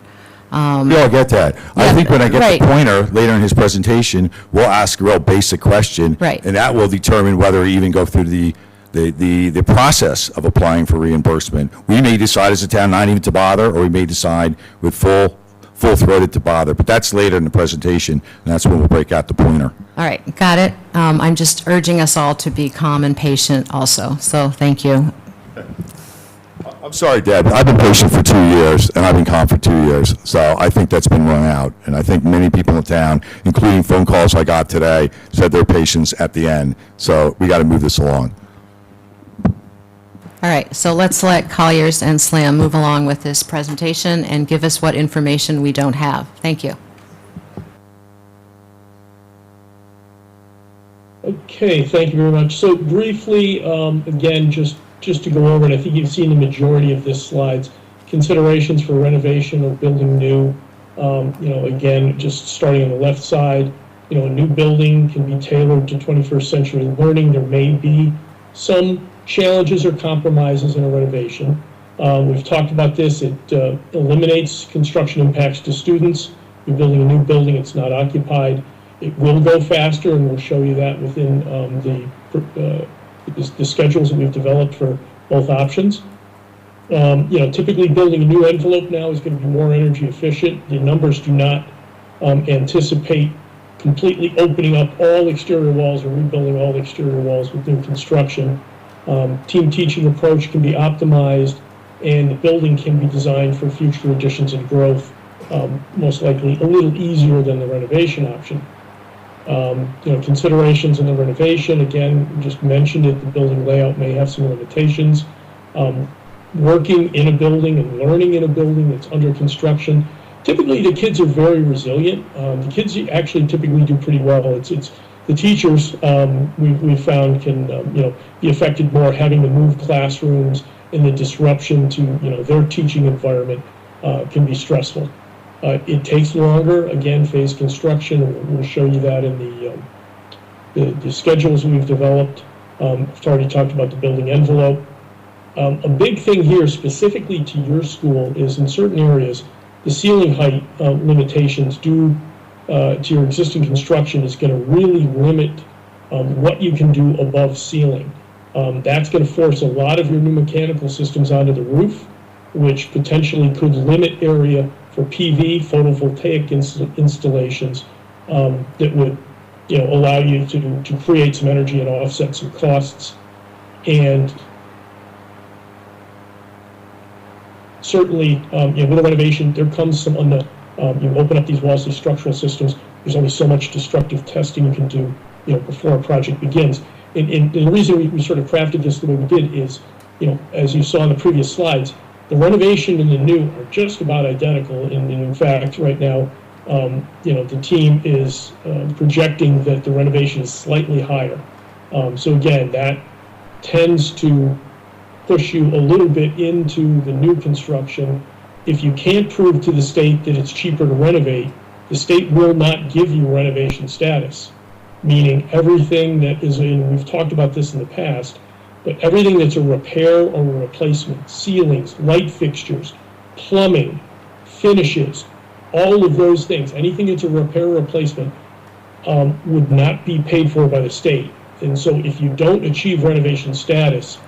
Yeah, I get that. I think when I get the pointer later in his presentation, we'll ask a real basic question. Right. And that will determine whether we even go through the the process of applying for reimbursement. We may decide as a town not even to bother, or we may decide with full-throated to bother, but that's later in the presentation, and that's when we'll break out the pointer. All right, got it. I'm just urging us all to be calm and patient also, so thank you. I'm sorry, Deb, I've been patient for 2 years, and I've been calm for 2 years, so I think that's been run out. And I think many people in town, including phone calls I got today, said their patience at the end. So we got to move this along. All right, so let's let Colliers and Slam move along with this presentation and give us what information we don't have. Thank you. Okay, thank you very much. So briefly, again, just to go over it, I think you've seen the majority of this slides. Considerations for renovation or building new. Again, just starting on the left side, a new building can be tailored to 21st century learning. There may be some challenges or compromises in a renovation. We've talked about this. It eliminates construction impacts to students. You're building a new building, it's not occupied. It will go faster, and we'll show you that within the schedules that we've developed for both options. Typically building a new envelope now is going to be more energy efficient. The numbers do not anticipate completely opening up all exterior walls or rebuilding all exterior walls with new construction. Team teaching approach can be optimized, and the building can be designed for future additions and growth, most likely a little easier than the renovation option. Considerations in the renovation, again, we just mentioned it, the building layout may have some limitations. Working in a building and learning in a building that's under construction, typically the kids are very resilient. The kids actually typically do pretty well. It's the teachers we've found can be affected more, having to move classrooms, and the disruption to their teaching environment can be stressful. It takes longer, again, phase construction, and we'll show you that in the schedules we've developed. I've already talked about the building envelope. A big thing here specifically to your school is in certain areas, the ceiling height limitations due to your existing construction is going to really limit what you can do above ceiling. That's going to force a lot of your new mechanical systems onto the roof, which potentially could limit area for PV, photovoltaic installations that would allow you to create some energy and offset some costs. And certainly, with a renovation, there comes some unknown. You open up these walls, these structural systems, there's only so much destructive testing you can do, before a project begins. And the reason we sort of crafted this the way we did is, as you saw in the previous slides, the renovation and the new are just about identical. And in fact, right now, the team is projecting that the renovation is slightly higher. So again, that tends to push you a little bit into the new construction. If you can't prove to the state that it's cheaper to renovate, the state will not give you renovation status, meaning everything that is in, we've talked about this in the past, but everything that's a repair or a replacement, ceilings, light fixtures, plumbing, finishes, all of those things, anything that's a repair or replacement would not be paid for by the state. And so if you don't achieve renovation status,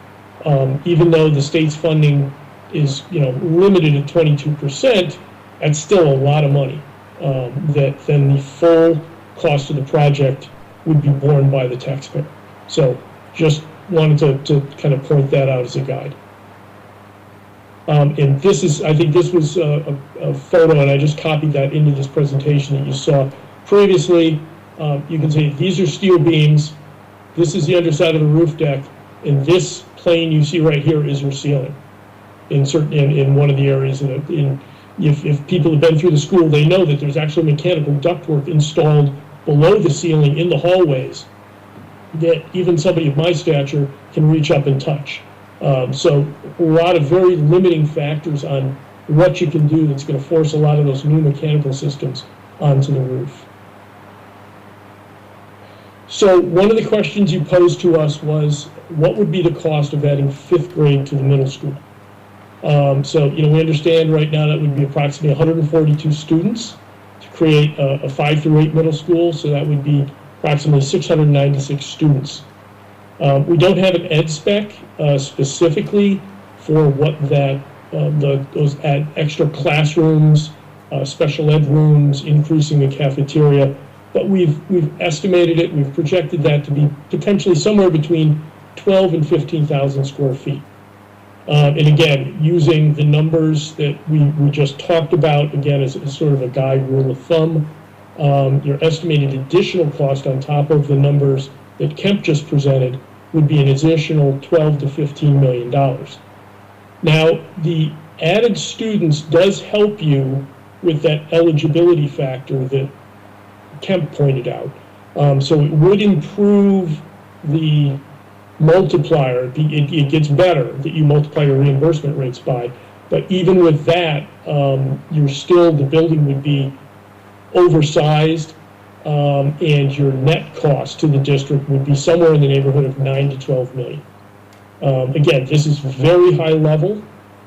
even though the state's funding is limited at 22%, that's still a lot of money that then the full cost of the project would be borne by the taxpayer. So just wanted to kind of point that out as a guide. And this is, I think this was a photo, and I just copied that into this presentation that you saw previously. You can see these are steel beams. This is the underside of the roof deck, and this plane you see right here is your ceiling. In one of the areas, if people have been through the school, they know that there's actually mechanical ductwork installed below the ceiling in the hallways that even somebody of my stature can reach up and touch. So a lot of very limiting factors on what you can do that's going to force a lot of those new mechanical systems onto the roof. So one of the questions you posed to us was, what would be the cost of adding 5th grade to the middle school? So we understand right now that would be approximately 142 students to create a 5 through 8 middle school, so that would be approximately 696 students. We don't have an ed spec specifically for what that, those extra classrooms, special ed rooms, increasing the cafeteria, but we've estimated it, we've projected that to be potentially somewhere between 12 and 15,000 square feet. And again, using the numbers that we just talked about, again, as sort of a guide rule of thumb, your estimated additional cost on top of the numbers that Kemp just presented would be an additional $12 to $15 million. Now, the added students does help you with that eligibility factor that Kemp pointed out. So it would improve the multiplier. It gets better that you multiply your reimbursement rates by. But even with that, the building would be oversized, and your net cost to the district would be somewhere in the neighborhood of 9 to 12 million. Again, this is very high level.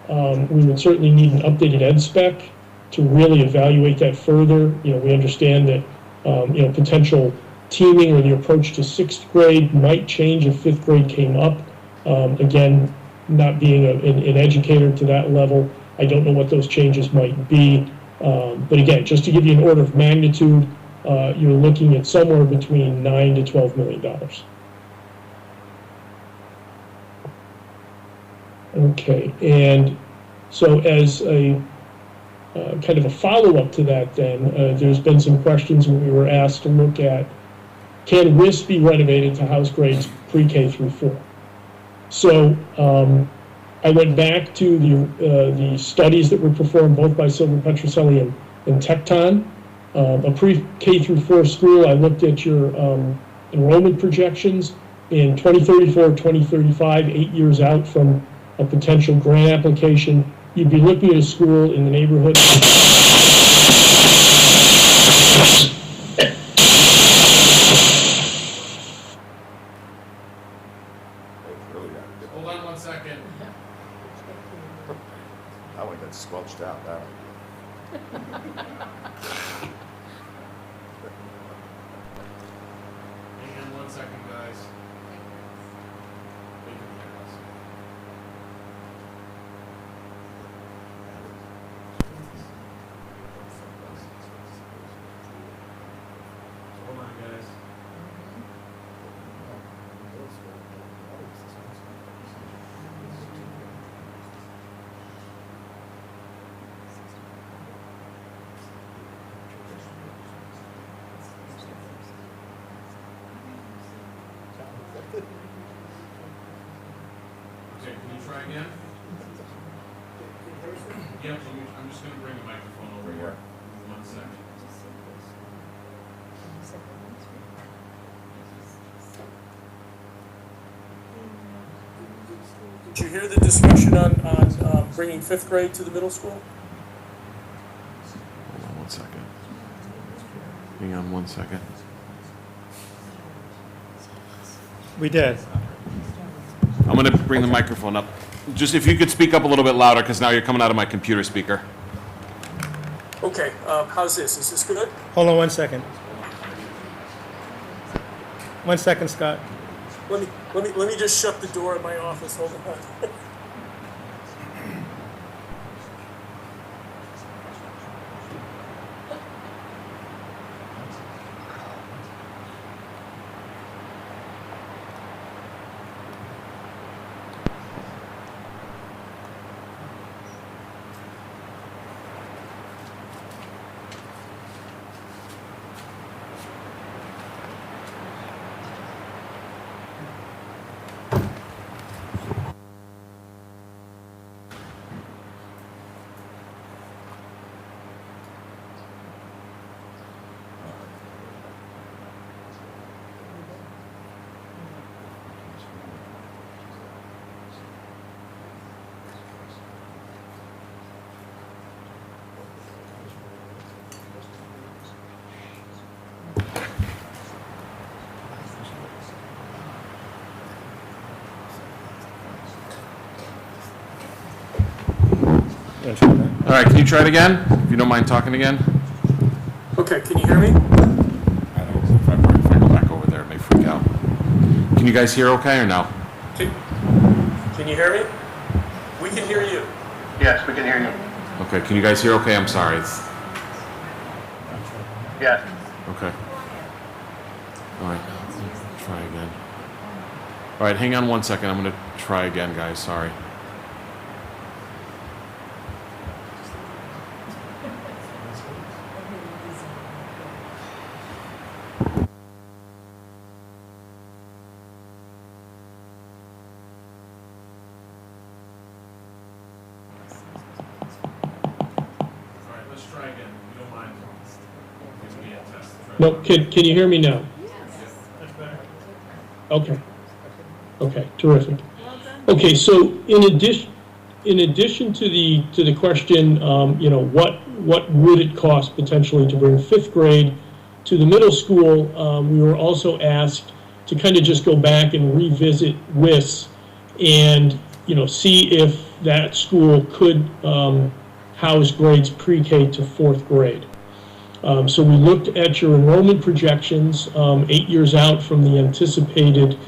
We would certainly need an updated ed spec to really evaluate that further. We understand that potential teaming or the approach to 6th grade might change if 5th grade came up. Again, not being an educator to that level, I don't know what those changes might be. But again, just to give you an order of magnitude, you're looking at somewhere between $9 to $12 million. Okay, and so as a kind of a follow-up to that then, there's been some questions when we were asked to look at, can WIS be renovated to house grades pre-K through 4? So I went back to the studies that were performed both by Silver Petroselli and Tecton. A pre-K through 4 school, I looked at your enrollment projections in 2034, 2035, 8 years out from a potential grant application. You'd be looking at a school in the neighborhood. Hold on 1 second. That one got squelched out, that one. Hang on 1 second, guys. Hold on, guys. Okay, can you try again? Yep, I'm just going to bring the microphone over here. 1 second. Did you hear the discussion on bringing 5th grade to the middle school? Hold on 1 second. Hang on 1 second. We did. I'm going to bring the microphone up. Just if you could speak up a little bit louder, because now you're coming out of my computer speaker. Okay, how's this? Is this good? Hold on 1 second. 1 second, Scott. Let me just shut the door in my office. Hold on. All right, can you try it again? If you don't mind talking again? Okay, can you hear me? I don't know if I go back over there, it may freak out. Can you guys hear okay or no? Can you hear me? We can hear you. Yes, we can hear you. Okay, can you guys hear okay? I'm sorry. Yes. Okay. All right, try again. All right, hang on one second. I'm gonna try again, guys, sorry. No, can you hear me now? Okay. Okay, terrific. Okay, so in addition to the question, you know, what would it cost potentially to bring fifth grade to the middle school, we were also asked to kind of just go back and revisit WIS and, you know, see if that school could house grades pre-K to fourth grade. So we looked at your enrollment projections 8 years out from the anticipated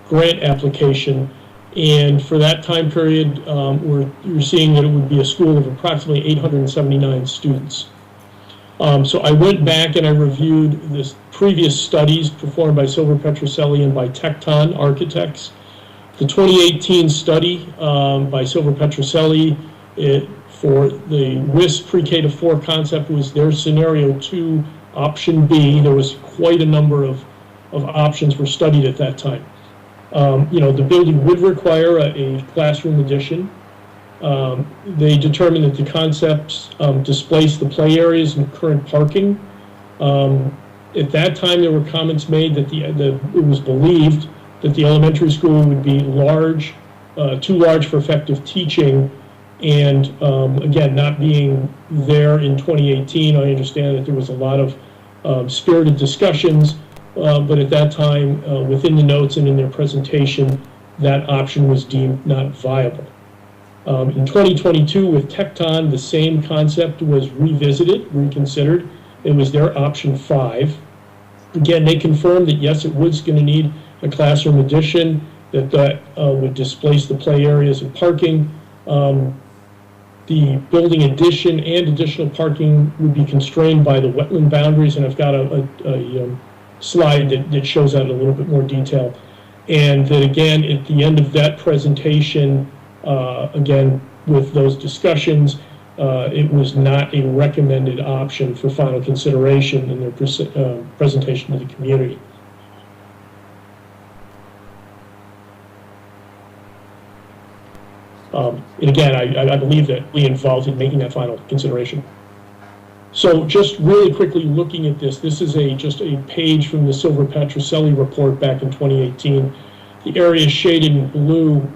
grant application, and for that time period, we're seeing that it would be a school of approximately 879 students. So I went back and I reviewed the previous studies performed by Silver Petroselli and by Tecton Architects. The 2018 study by Silver Petroselli for the WIS pre-K to 4 concept was their scenario 2, option B. There was quite a number of options were studied at that time. You know, the building would require a classroom addition. They determined that the concepts displaced the play areas and current parking. At that time, there were comments made that it was believed that the elementary school would be large, too large for effective teaching, and again, not being there in 2018, I understand that there was a lot of spirited discussions, but at that time, within the notes and in their presentation, that option was deemed not viable. In 2022, with Tecton, the same concept was revisited, reconsidered. It was their option 5. Again, they confirmed that yes, it was going to need a classroom addition, that would displace the play areas and parking. The building addition and additional parking would be constrained by the wetland boundaries, and I've got a slide that shows that in a little bit more detail. And that again, at the end of that presentation, again, with those discussions, it was not a recommended option for final consideration in their presentation to the community. And again, I believe that we involved in making that final consideration. So just really quickly looking at this is just a page from the Silver Petroselli report back in 2018. The areas shaded in blue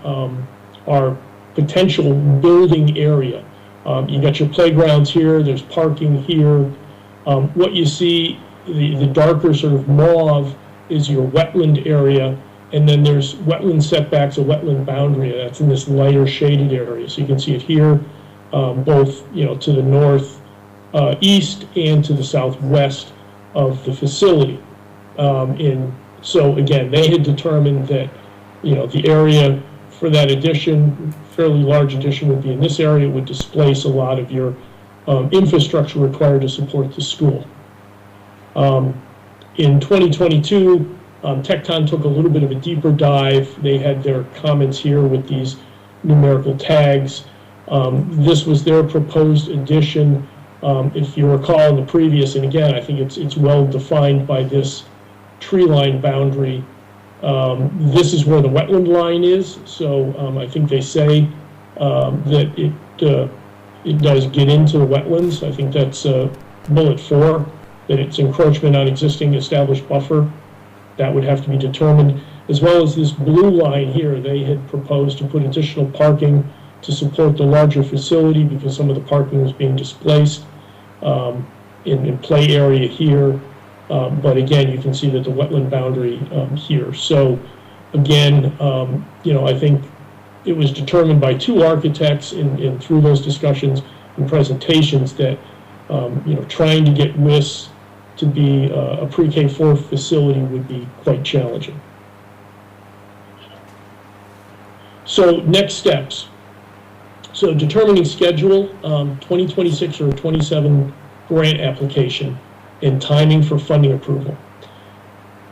are potential building area. You got your playgrounds here, there's parking here. What you see, the darker sort of mauve is your wetland area, and then there's wetland setbacks, a wetland boundary, that's in this lighter shaded area. So you can see it here, both to the north, east, and to the southwest of the facility. So again, they had determined that the area for that addition, fairly large addition, would be in this area. It would displace a lot of your infrastructure required to support the school. In 2022, Tecton took a little bit of a deeper dive. They had their comments here with these numerical tags. This was their proposed addition. If you recall in the previous, and again, I think it's well defined by this tree line boundary. This is where the wetland line is, so I think they say that it does get into the wetlands. I think that's bullet 4, that it's encroachment on existing established buffer. That would have to be determined, as well as this blue line here. They had proposed to put additional parking to support the larger facility because some of the parking was being displaced in play area here. But again, you can see that the wetland boundary here. So again, I think it was determined by 2 architects and through those discussions and presentations that, trying to get WIS to be a pre-K4 facility would be quite challenging. So next steps. So determining schedule, 2026 or 27 grant application, and timing for funding approval.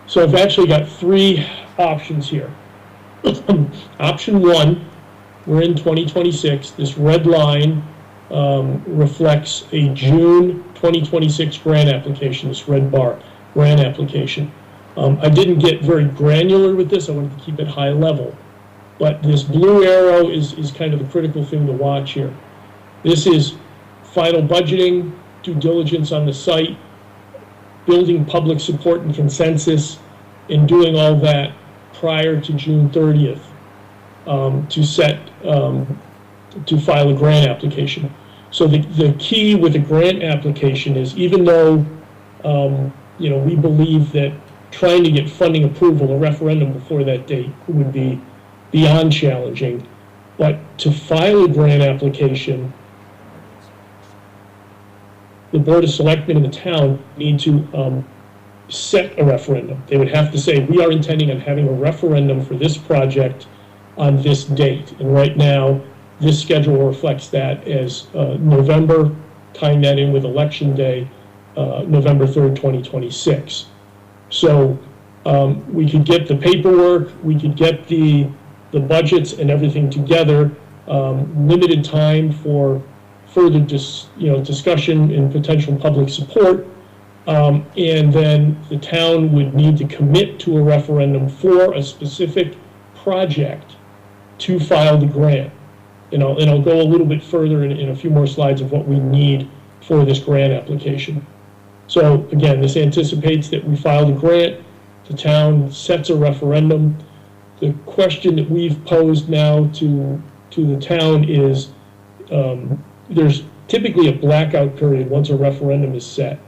So I've actually got 3 options here. Option 1, we're in 2026. This red line reflects a June 2026 grant application, this red bar, grant application. I didn't get very granular with this. I wanted to keep it high level. But this blue arrow is kind of the critical thing to watch here. This is final budgeting, due diligence on the site, building public support and consensus, and doing all that prior to June 30th to file a grant application. So the key with a grant application is, even though we believe that trying to get funding approval, a referendum before that date, would be beyond challenging, but to file a grant application, the Board of Selectmen in the town need to set a referendum. They would have to say, we are intending on having a referendum for this project on this date. And right now, this schedule reflects that as November, tying that in with Election Day, November 3rd, 2026. So we could get the paperwork, we could get the budgets and everything together, limited time for further discussion and potential public support, and then the town would need to commit to a referendum for a specific project to file the grant. And I'll go a little bit further in a few more slides of what we need for this grant application. So again, this anticipates that we file the grant, the town sets a referendum. The question that we've posed now to the town is, there's typically a blackout period once a referendum is set,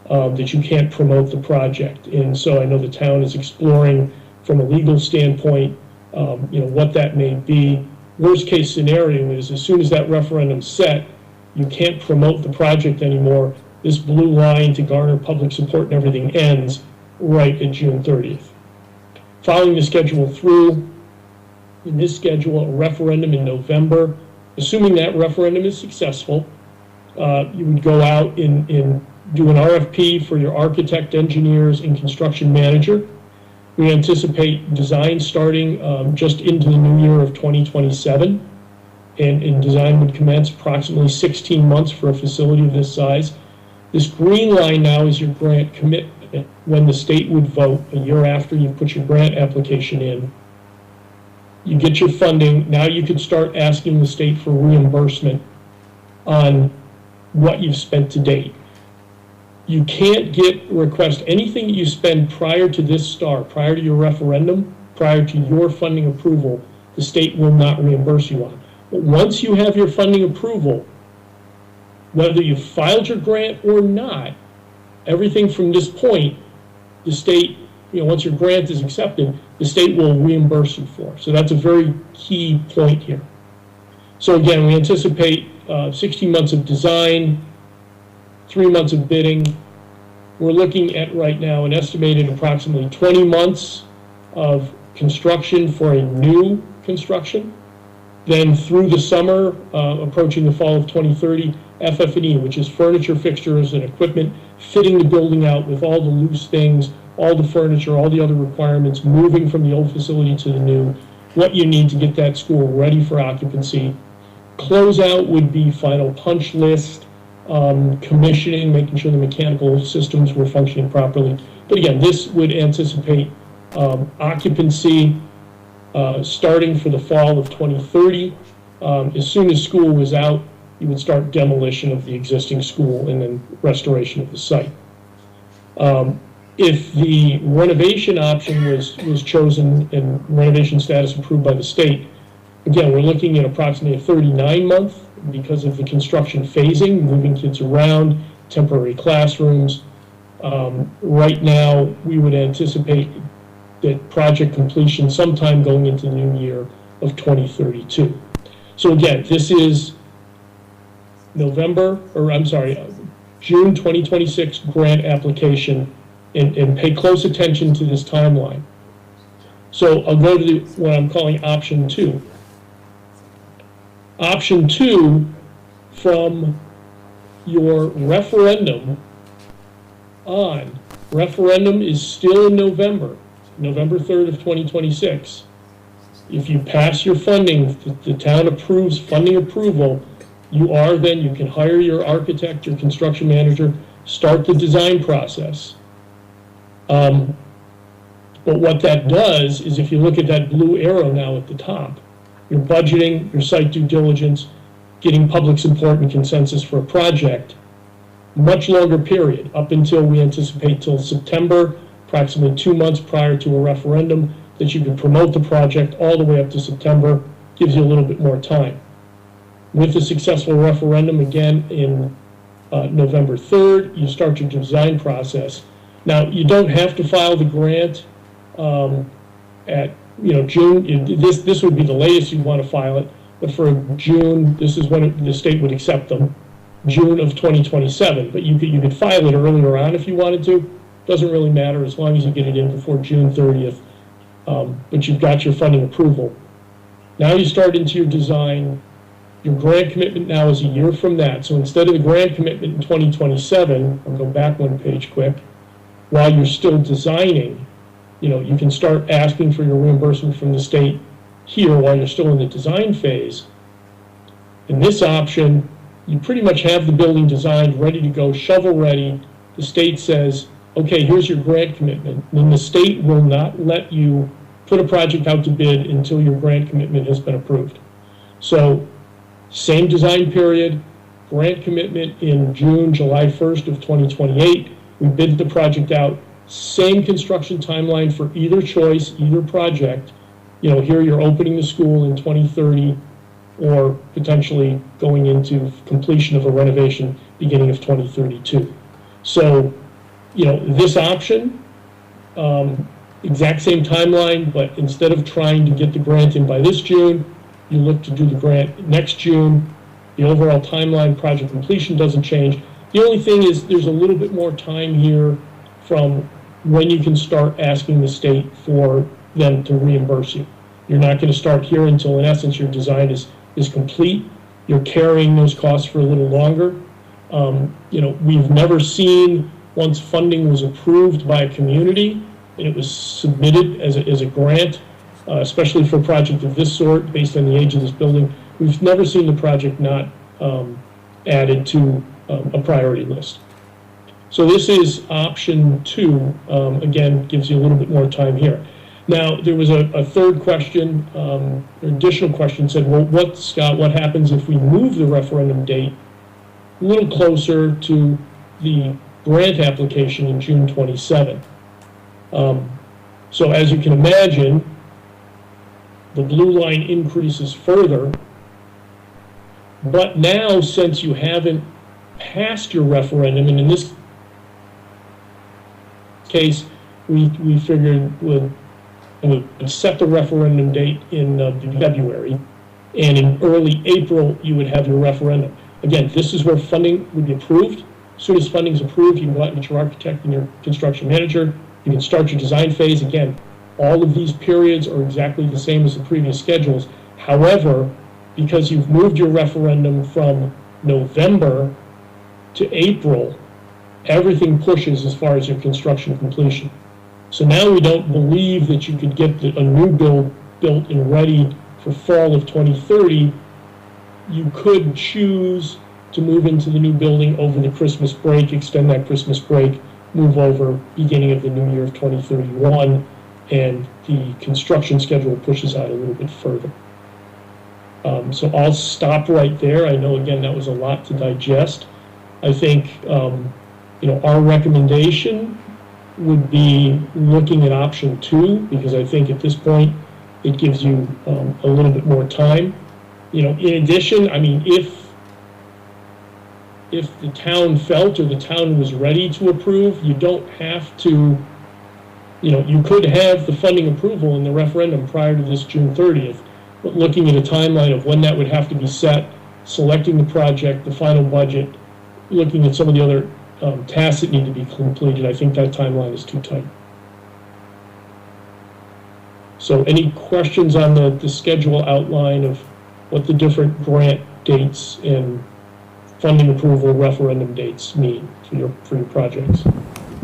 that you can't promote the project. And so I know the town is exploring from a legal standpoint, what that may be. Worst case scenario is, as soon as that referendum's set, you can't promote the project anymore. This blue line to garner public support and everything ends right at June 30th. Following the schedule through, in this schedule, a referendum in November. Assuming that referendum is successful, you would go out and do an RFP for your architect, engineers, and construction manager. We anticipate design starting just into the new year of 2027, and design would commence approximately 16 months for a facility of this size. This green line now is your grant commitment. When the state would vote a year after you put your grant application in, you get your funding. Now you can start asking the state for reimbursement on what you've spent to date. You can't request anything that you spend prior to this star, prior to your referendum, prior to your funding approval, the state will not reimburse you on. But once you have your funding approval, whether you filed your grant or not, everything from this point, the state, once your grant is accepted, the state will reimburse you for. So that's a very key point here. So again, we anticipate 16 months of design, 3 months of bidding. We're looking at right now an estimated approximately 20 months of construction for a new construction. Then through the summer, approaching the fall of 2030, FF&E, which is furniture, fixtures, and equipment, fitting the building out with all the loose things, all the furniture, all the other requirements, moving from the old facility to the new, what you need to get that school ready for occupancy. Closeout would be final punch list, commissioning, making sure the mechanical systems were functioning properly. But again, this would anticipate occupancy starting for the fall of 2030. As soon as school was out, you would start demolition of the existing school and then restoration of the site. If the renovation option was chosen and renovation status approved by the state, again, we're looking at approximately a 39-month because of the construction phasing, moving kids around, temporary classrooms. Right now, we would anticipate that project completion sometime going into the new year of 2032. So again, this is June 2026 grant application, and pay close attention to this timeline. So I'll go to what I'm calling option 2. Option 2, from your referendum on, referendum is still in November, November 3rd of 2026. If you pass your funding, the town approves funding approval, you can hire your architect, your construction manager, start the design process. But what that does is, if you look at that blue arrow now at the top, your budgeting, your site due diligence, getting public support and consensus for a project, much longer period, up until we anticipate till September, approximately 2 months prior to a referendum, that you can promote the project all the way up to September, gives you a little bit more time. With the successful referendum, again, in November 3rd, you start your design process. Now, you don't have to file the grant at June. This would be the latest you'd want to file it, but for June, this is when the state would accept them, June of 2027. But you could file it earlier on if you wanted to. Doesn't really matter as long as you get it in before June 30th. But you've got your funding approval. Now you start into your design. Your grant commitment now is a year from that. So instead of the grant commitment in 2027, I'll go back one page quick, while you're still designing, you can start asking for your reimbursement from the state here while you're still in the design phase. In this option, you pretty much have the building designed, ready to go, shovel ready. The state says, okay, here's your grant commitment. Then the state will not let you put a project out to bid until your grant commitment has been approved. So same design period, grant commitment in June, July 1st of 2028. We bid the project out, same construction timeline for either choice, either project. Here you're opening the school in 2030 or potentially going into completion of a renovation beginning of 2032. So, this option, exact same timeline, but instead of trying to get the grant in by this June, you look to do the grant next June. The overall timeline, project completion doesn't change. The only thing is there's a little bit more time here from when you can start asking the state for them to reimburse you. You're not going to start here until, in essence, your design is complete. You're carrying those costs for a little longer. We've never seen, once funding was approved by a community and it was submitted as a grant, especially for a project of this sort, based on the age of this building, we've never seen the project not added to a priority list. So this is option 2, again, gives you a little bit more time here. Now, there was a third question, an additional question, said, well, Scott, what happens if we move the referendum date a little closer to the grant application in June 27? So as you can imagine, the blue line increases further, but now, since you haven't passed your referendum, and in this case, we figured we'll set the referendum date in February, and in early April, you would have your referendum. Again, this is where funding would be approved. As soon as funding is approved, you can go out and get your architect and your construction manager. You can start your design phase. Again, all of these periods are exactly the same as the previous schedules. However, because you've moved your referendum from November to April, everything pushes as far as your construction completion. So now we don't believe that you could get a new build built and ready for fall of 2030. You could choose to move into the new building over the Christmas break, extend that Christmas break, move over beginning of the new year of 2031, and the construction schedule pushes out a little bit further. So I'll stop right there. I know, again, that was a lot to digest. I think, our recommendation would be looking at option 2, because I think at this point, it gives you a little bit more time. In addition, I mean, if the town felt or the town was ready to approve, you don't have to, you could have the funding approval in the referendum prior to this June 30th, but looking at a timeline of when that would have to be set, selecting the project, the final budget, looking at some of the other tasks that need to be completed, I think that timeline is too tight. So any questions on the schedule outline of what the different grant dates and funding approval referendum dates mean for your projects.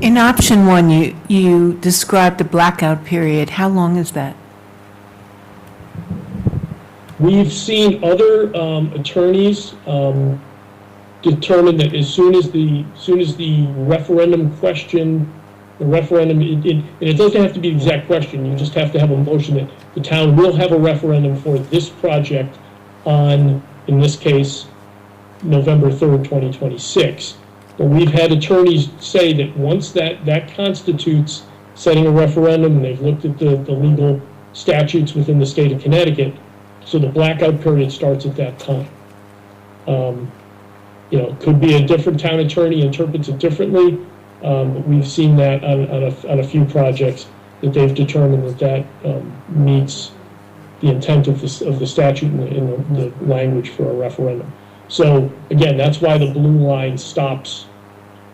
In option one, you described the blackout period. How long is that? We've seen other attorneys determine that as soon as the referendum question, and it doesn't have to be the exact question, you just have to have a motion that the town will have a referendum for this project on, in this case, November 3rd, 2026. But we've had attorneys say that once that constitutes setting a referendum, and they've looked at the legal statutes within the state of Connecticut, so the blackout period starts at that time. It could be a different town attorney interprets it differently, but we've seen that on a few projects that they've determined that meets the intent of the statute and the language for a referendum. So again, that's why the blue line stops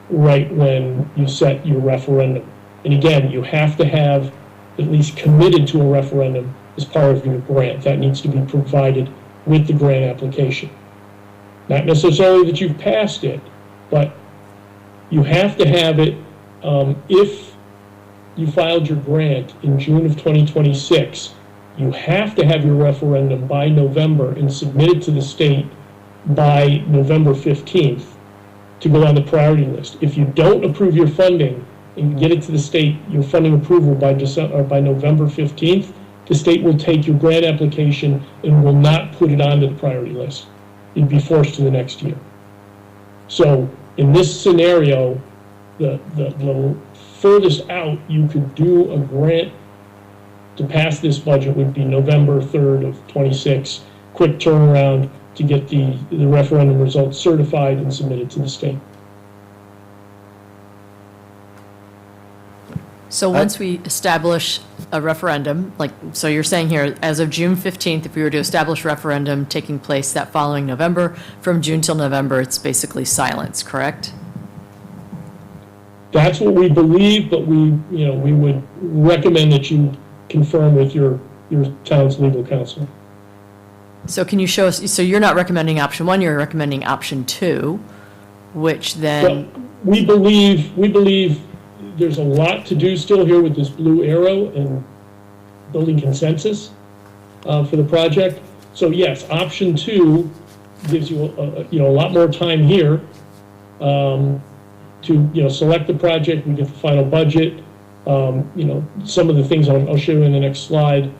right when you set your referendum. And again, you have to have at least committed to a referendum as part of your grant. That needs to be provided with the grant application. Not necessarily that you've passed it, but you have to have it if you filed your grant in June of 2026. You have to have your referendum by November and submit it to the state by November 15th to go on the priority list. If you don't approve your funding and get it to the state, your funding approval by November 15th, the state will take your grant application and will not put it onto the priority list. You'd be forced to the next year. So in this scenario, the furthest out you could do a grant to pass this budget would be November 3rd of 26, quick turnaround to get the referendum results certified and submitted to the state. So once we establish a referendum, so you're saying here, as of June 15th, if we were to establish referendum taking place that following November, from June till November, it's basically silence, correct? That's what we believe, but we would recommend that you confirm with your town's legal counsel. So can you show us, so you're not recommending option one, you're recommending option two, which then... Well, we believe there's a lot to do still here with this blue arrow and building consensus for the project. So yes, option two gives you a lot more time here to select the project. We get the final budget. Some of the things I'll show you in the next slide.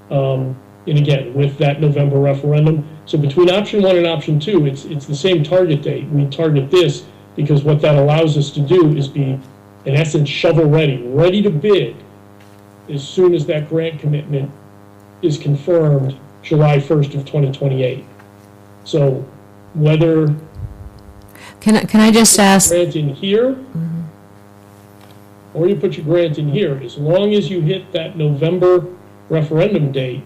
And again, with that November referendum. So between option one and option two, it's the same target date. We target this because what that allows us to do is be, in essence, shovel ready to bid as soon as that grant commitment is confirmed July 1st of 2028. So whether Can I just ask? Grant in here, or you put your grant in here, as long as you hit that November referendum date,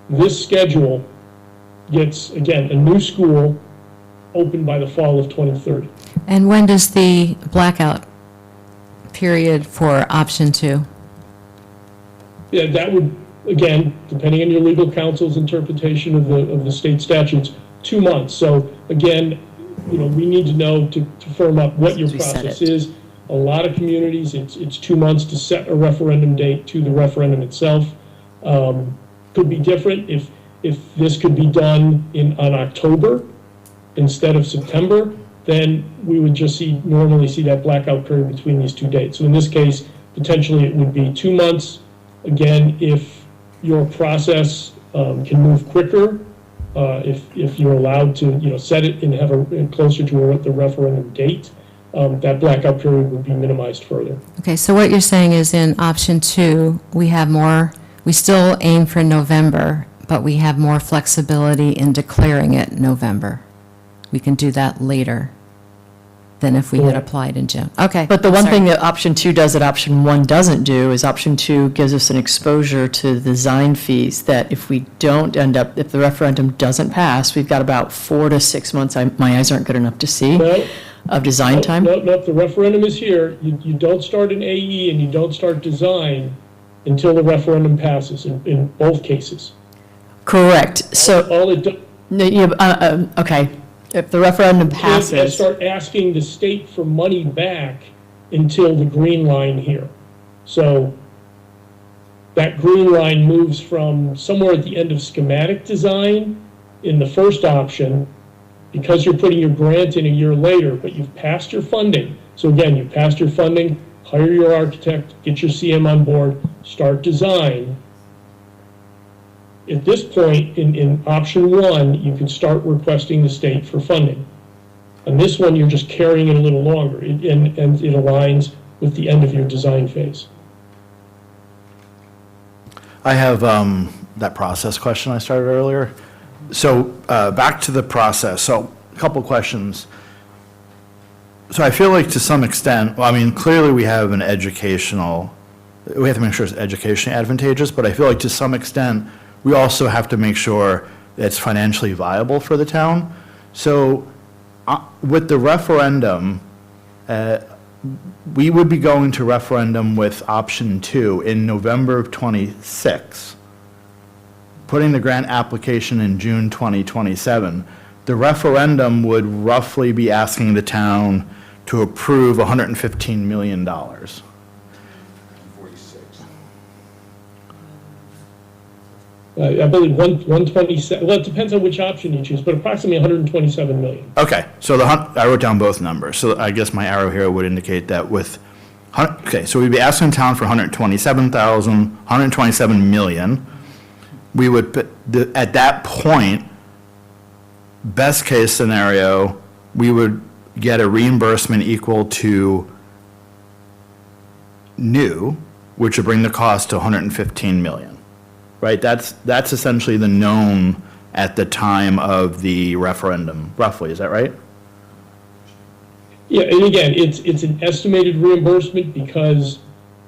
this schedule gets, again, a new school open by the fall of 2030. And when does the blackout period for option two? Yeah, that would, again, depending on your legal counsel's interpretation of the state statutes, 2 months. So again, we need to know to firm up what your process is. A lot of communities, it's 2 months to set a referendum date to the referendum itself. Could be different if this could be done on October instead of September, then we would just normally see that blackout period between these two dates. So in this case, potentially it would be 2 months. Again, if your process can move quicker, if you're allowed to set it and have closer to the referendum date, that blackout period would be minimized further. Okay, so what you're saying is in option two, we still aim for November, but we have more flexibility in declaring it November. We can do that later than if we had applied in June. Okay. But the one thing that option two does that option one doesn't do is option two gives us an exposure to the design fees that if we don't if the referendum doesn't pass, we've got about 4 to 6 months, my eyes aren't good enough to see, of design time. No, if the referendum is here, you don't start an AE and you don't start design until the referendum passes in both cases. Correct. So No, okay, if the referendum Can't passes, start asking the state for money back until the green line here. So that green line moves from somewhere at the end of schematic design in the first option, because you're putting your grant in a year later, but you've passed your funding. So again, you've passed your funding, hire your architect, get your CM on board, start design. At this point, in option one, you can start requesting the state for funding. On this one, you're just carrying it a little longer, and it aligns with the end of your design phase. I have that process question I started earlier. So back to the process. So a couple questions. So I feel like to some extent, well, I mean, clearly we have we have to make sure it's educationally advantageous, but I feel like to some extent, we also have to make sure it's financially viable for the town. So with the referendum, we would be going to referendum with option 2 in November of '26, putting the grant application in June 2027. The referendum would roughly be asking the town to approve $115 million. I believe 127, well, it depends on which option you choose, but approximately 127 million. Okay, so I wrote down both numbers, so I guess my arrow here would indicate that with, okay, so we'd be asking town for 127 million. We would, at that point, best case scenario, we would get a reimbursement equal to new, which would bring the cost to 115 million. Right, that's essentially the known at the time of the referendum, roughly, is that right? Yeah, and again, it's an estimated reimbursement because,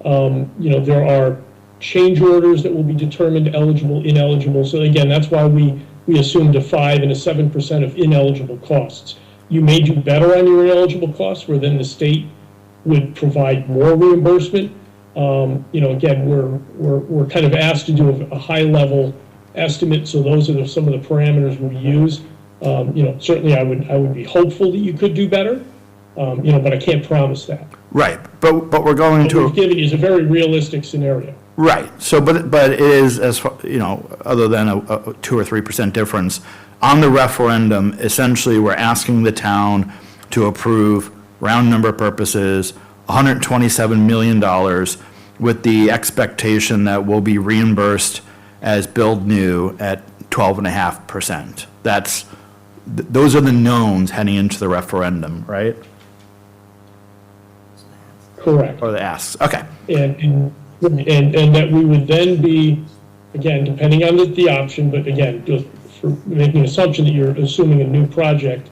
there are change orders that will be determined eligible, ineligible. So again, that's why we assumed a 5 and a 7% of ineligible costs. You may do better on your ineligible costs, where then the state would provide more reimbursement. Again, we're kind of asked to do a high-level estimate, so those are some of the parameters we use. Certainly I would be hopeful that you could do better, but I can't promise that. Right, but we're going What we've given you is a very realistic scenario. Right, so, but it is, as far, other than a 2 or 3% difference, on the referendum, essentially, we're asking the town to approve, round number purposes, $127 million with the expectation that we'll be reimbursed as build new at 12.5%. Those are the knowns heading into the referendum, right? Correct. Or the asks, okay. And that we would then be, again, depending on the option, but again, just for making an assumption that you're assuming a new project,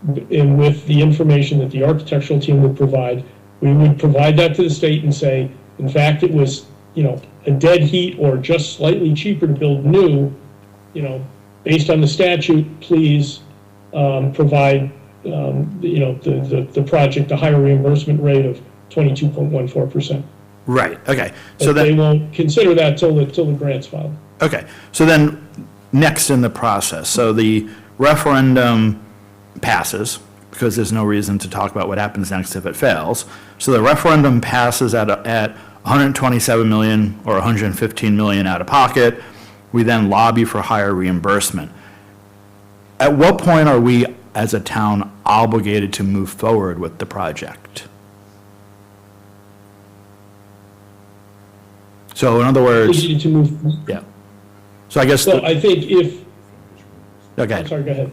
and with the information that the architectural team would provide, we would provide that to the state and say, in fact, it was, a dead heat or just slightly cheaper to build new, based on the statute, please provide, the project a higher reimbursement rate of 22.14%. Right, okay. But they won't consider that till the grant's filed. Okay, so then, next in the process, so the referendum passes, because there's no reason to talk about what happens next if it fails. So the referendum passes at 127 million or 115 million out of pocket. We then lobby for higher reimbursement. At what point are we, as a town, obligated to move forward with the project? So in other words, Easy to move. yeah. So I guess, So I think if, okay. sorry, go ahead.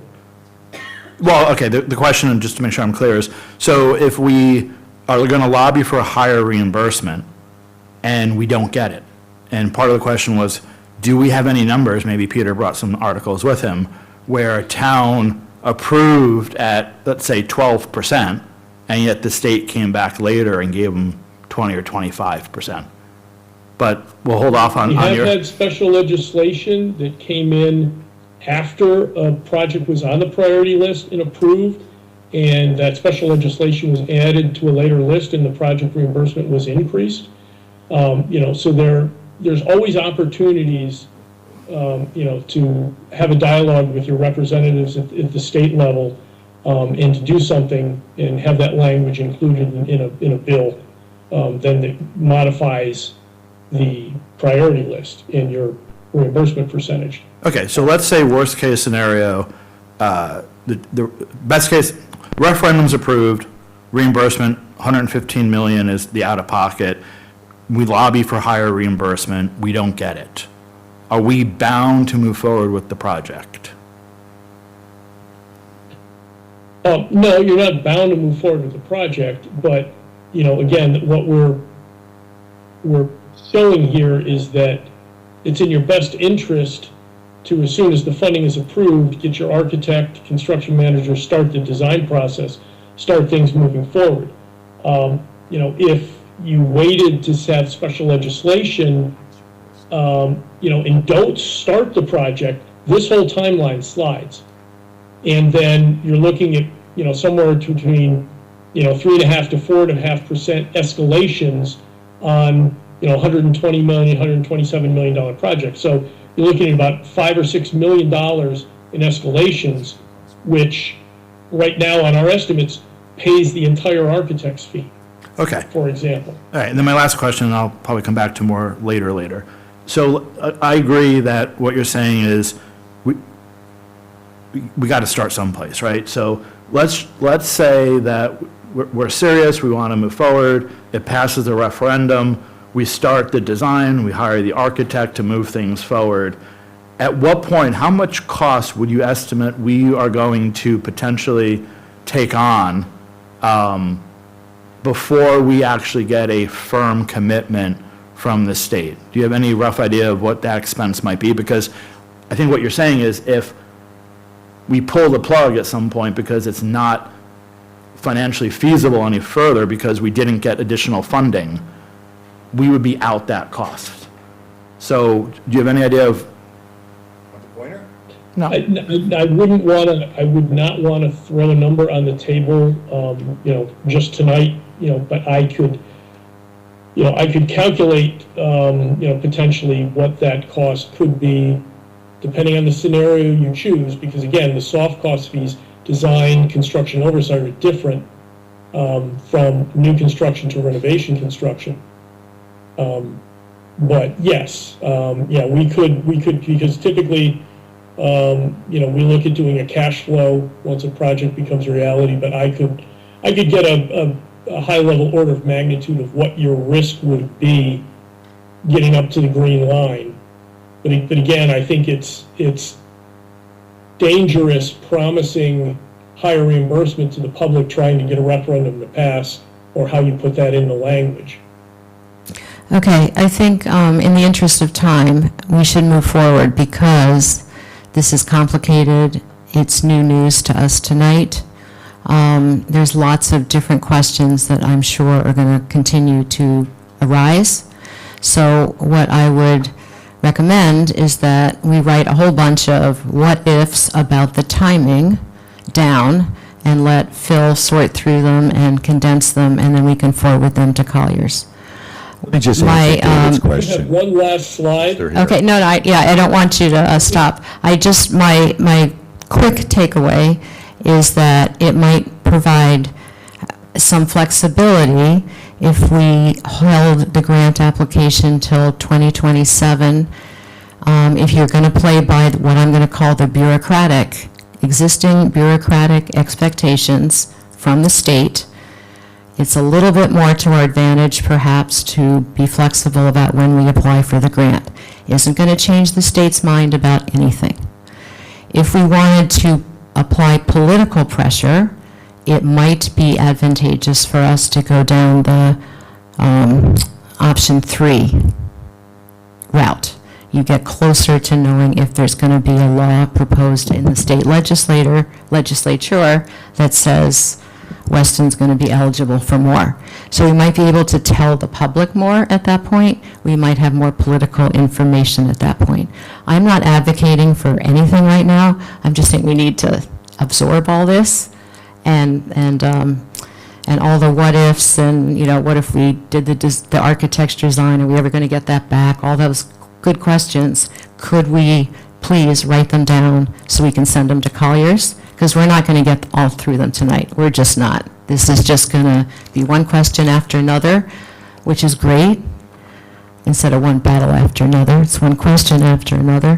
Well, okay, the question, just to make sure I'm clear, is, so if we are going to lobby for a higher reimbursement and we don't get it, and part of the question was, do we have any numbers, maybe Peter brought some articles with him, where a town approved at, let's say, 12%, and yet the state came back later and gave them 20 or 25%? But we'll hold off on We your... have had special legislation that came in after a project was on the priority list and approved, and that special legislation was added to a later list and the project reimbursement was increased. So there's always opportunities to have a dialogue with your representatives at the state level, and to do something and have that language included in a bill, then that modifies the priority list in your reimbursement percentage. Okay, so let's say worst case scenario, the best case, referendum's approved, reimbursement, 115 million is the out-of-pocket. We lobby for higher reimbursement, we don't get it. Are we bound to move forward with the project? No, you're not bound to move forward with the project, but, again, what we're showing here is that it's in your best interest to, as soon as the funding is approved, get your architect, construction manager, start the design process, start things moving forward. If you waited to have special legislation, and don't start the project, this whole timeline slides. And then you're looking at, somewhere between, 3.5% to 4.5% escalations on, $120 million, $127 million project. So you're looking at about $5 or $6 million in escalations, which right now on our estimates pays the entire architect's fee. Okay. For example. All right, and then my last question, and I'll probably come back to more later. So I agree that what you're saying is we got to start someplace, right? So let's say that we're serious, we want to move forward, it passes the referendum, we start the design, we hire the architect to move things forward. At what point, how much cost would you estimate we are going to potentially take on before we actually get a firm commitment from the state? Do you have any rough idea of what that expense might be? Because I think what you're saying is if we pull the plug at some point because it's not financially feasible any further because we didn't get additional funding, we would be out that cost. So do you have any idea of? No. I would not want to throw a number on the table, just tonight, but I could calculate, potentially what that cost could be, depending on the scenario you choose, because again, the soft cost fees, design, construction, oversight are different from new construction to renovation construction. But yes, we could, because typically, we look at doing a cash flow once a project becomes a reality, but I could get a high level order of magnitude of what your risk would be getting up to the green line. But again, I think it's dangerous promising higher reimbursement to the public trying to get a referendum to pass, or how you put that in the language. Okay, I think in the interest of time, we should move forward because this is complicated. It's new news to us tonight. There's lots of different questions that I'm sure are going to continue to arise. So what I would recommend is that we write a whole bunch of what-ifs about the timing down and let Phil sort through them and condense them, and then we can forward them to Colliers. Let me just answer David's question. We have one last slide. Okay, no, I don't want you to stop. My quick takeaway is that it might provide some flexibility if we held the grant application till 2027. If you're going to play by what I'm going to call the existing bureaucratic expectations from the state, it's a little bit more to our advantage, perhaps, to be flexible about when we apply for the grant. It isn't going to change the state's mind about anything. If we wanted to apply political pressure, it might be advantageous for us to go down the option 3 route. You get closer to knowing if there's going to be a law proposed in the state legislature that says Weston's going to be eligible for more. So we might be able to tell the public more at that point. We might have more political information at that point. I'm not advocating for anything right now. I'm just saying we need to absorb all this and all the what ifs and, what if we did the architect's design, are we ever going to get that back? All those good questions could we please write them down so we can send them to Colliers? Because we're not going to get all through them tonight. We're just not. This is just going to be one question after another, which is great. Instead of one battle after another, it's one question after another,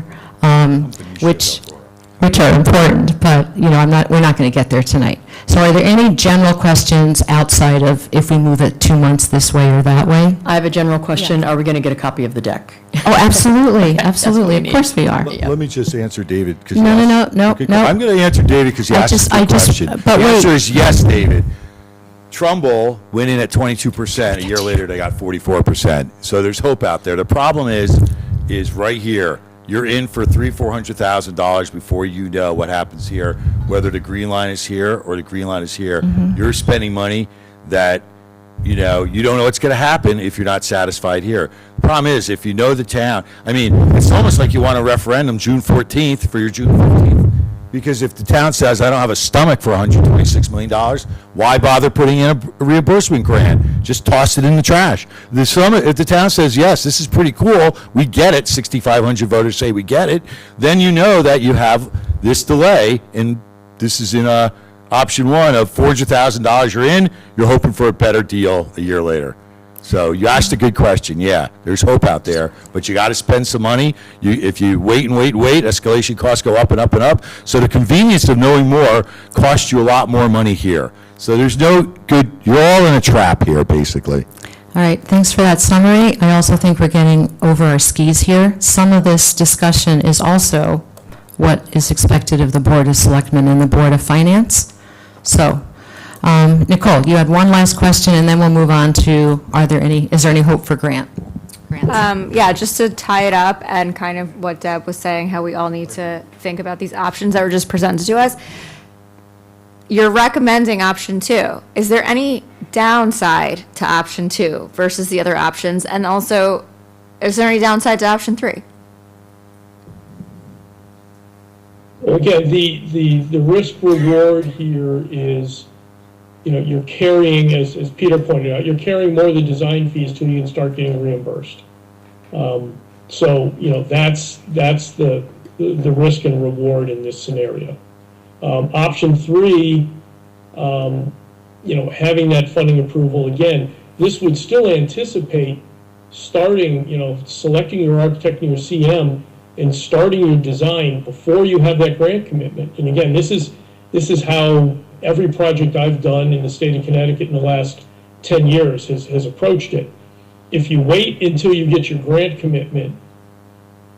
which are important, but, we're not going to get there tonight. So are there any general questions outside of if we move it 2 months this way or that way? I have a general question. Are we going to get a copy of the deck? Oh, absolutely, absolutely. Of course we are. Let me just answer David. No. I'm going to answer David because he asked a good question. but The wait. answer is yes, David. Trumbull went in at 22%. A year later, they got 44%. So there's hope out there. The problem is right here. You're in for $300,000-$400,000 before you know what happens here, whether the green line is here or the green line is here. You're spending money that, you don't know what's going to happen if you're not satisfied here. The problem is, if you know the town, it's almost like you want a referendum June 14th for your June 15th. Because if the town says, I don't have a stomach for $126 million, why bother putting in a reimbursement grant? Just toss it in the trash. If the town says, yes, this is pretty cool, we get it, 6,500 voters say we get it, then you know that you have this delay, and this is in option one of $400,000 you're in, you're hoping for a better deal a year later. So you asked a good question. Yeah, there's hope out there, but you got to spend some money. If you wait, escalation costs go up and up and up. So the convenience of knowing more costs you a lot more money here. So there's no good, you're all in a trap here, basically. All right, thanks for that summary. I also think we're getting over our skis here. Some of this discussion is also what is expected of the Board of Selectmen and the Board of Finance. So, Nicole, you had one last question, and then we'll move on to, is there any hope for grants? Yeah, just to tie it up and kind of what Deb was saying, how we all need to think about these options that were just presented to us. You're recommending option 2. Is there any downside to option 2 versus the other options? And also, is there any downside to option 3? Again, the risk reward here is, you're carrying, as Peter pointed out, you're carrying more of the design fees till you can start getting reimbursed. So, that's the risk and reward in this scenario. Option 3, having that funding approval, again, this would still anticipate starting, selecting your architect and your CM and starting your design before you have that grant commitment. And again, this is how every project I've done in the state of Connecticut in the last 10 years has approached it. If you wait until you get your grant commitment,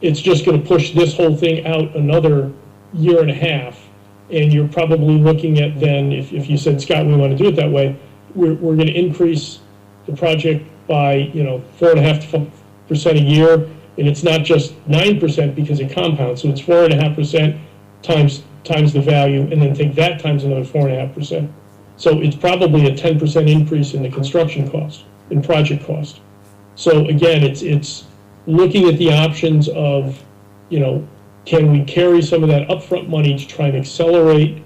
it's just going to push this whole thing out another year and a half. And you're probably looking at then, if you said, Scott, we want to do it that way, we're going to increase the project by 4.5% a year. And it's not just 9% because it compounds. So it's 4.5% times the value, and then take that times another 4.5%. So it's probably a 10% increase in the construction cost, in project cost. So again, it's looking at the options of, can we carry some of that upfront money to try and accelerate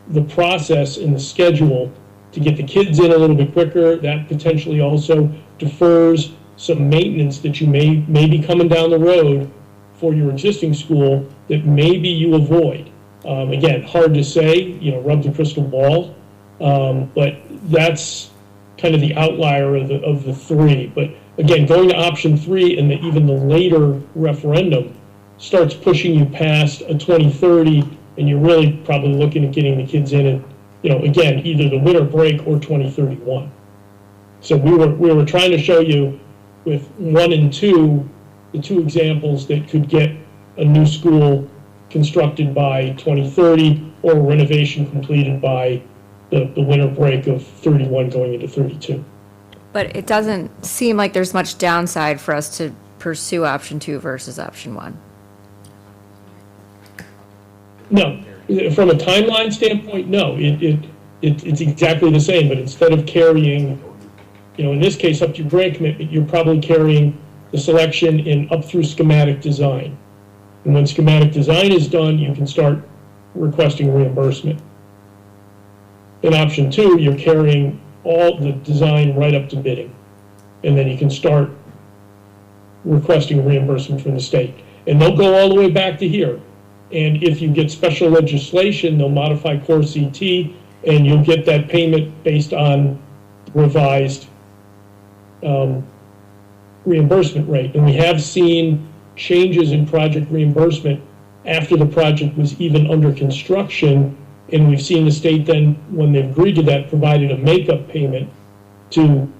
the process and the schedule to get the kids in a little bit quicker? That potentially also defers some maintenance that you may be coming down the road for your existing school that maybe you avoid. Again, hard to say, rub the crystal ball, but that's kind of the outlier of the 3. But again, going to option 3 and even the later referendum starts pushing you past a 2030, and you're really probably looking at getting the kids in at, again, either the winter break or 2031. So we were trying to show you with 1 and 2, the 2 examples that could get a new school constructed by 2030 or renovation completed by the winter break of 31 going into 32. But it doesn't seem like there's much downside for us to pursue option 2 versus option 1. No, from a timeline standpoint, no, it's exactly the same, but instead of carrying, in this case, up to your grant commitment, you're probably carrying the selection in up through schematic design. And when schematic design is done, you can start requesting reimbursement. In option 2, you're carrying all the design right up to bidding. And then you can start requesting reimbursement from the state. And they'll go all the way back to here. And if you get special legislation, they'll modify core CT, and you'll get that payment based on revised reimbursement rate. And we have seen changes in project reimbursement after the project was even under construction, and we've seen the state then, when they agreed to that, provided a makeup payment to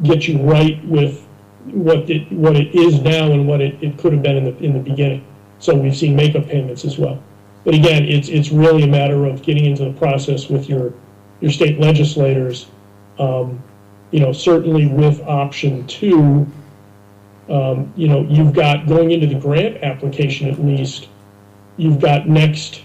get you right with what it is now and what it could have been in the beginning. So we've seen makeup payments as well. But again, it's really a matter of getting into the process with your state legislators. Certainly with option 2, you've got, going into the grant application at least, you've got next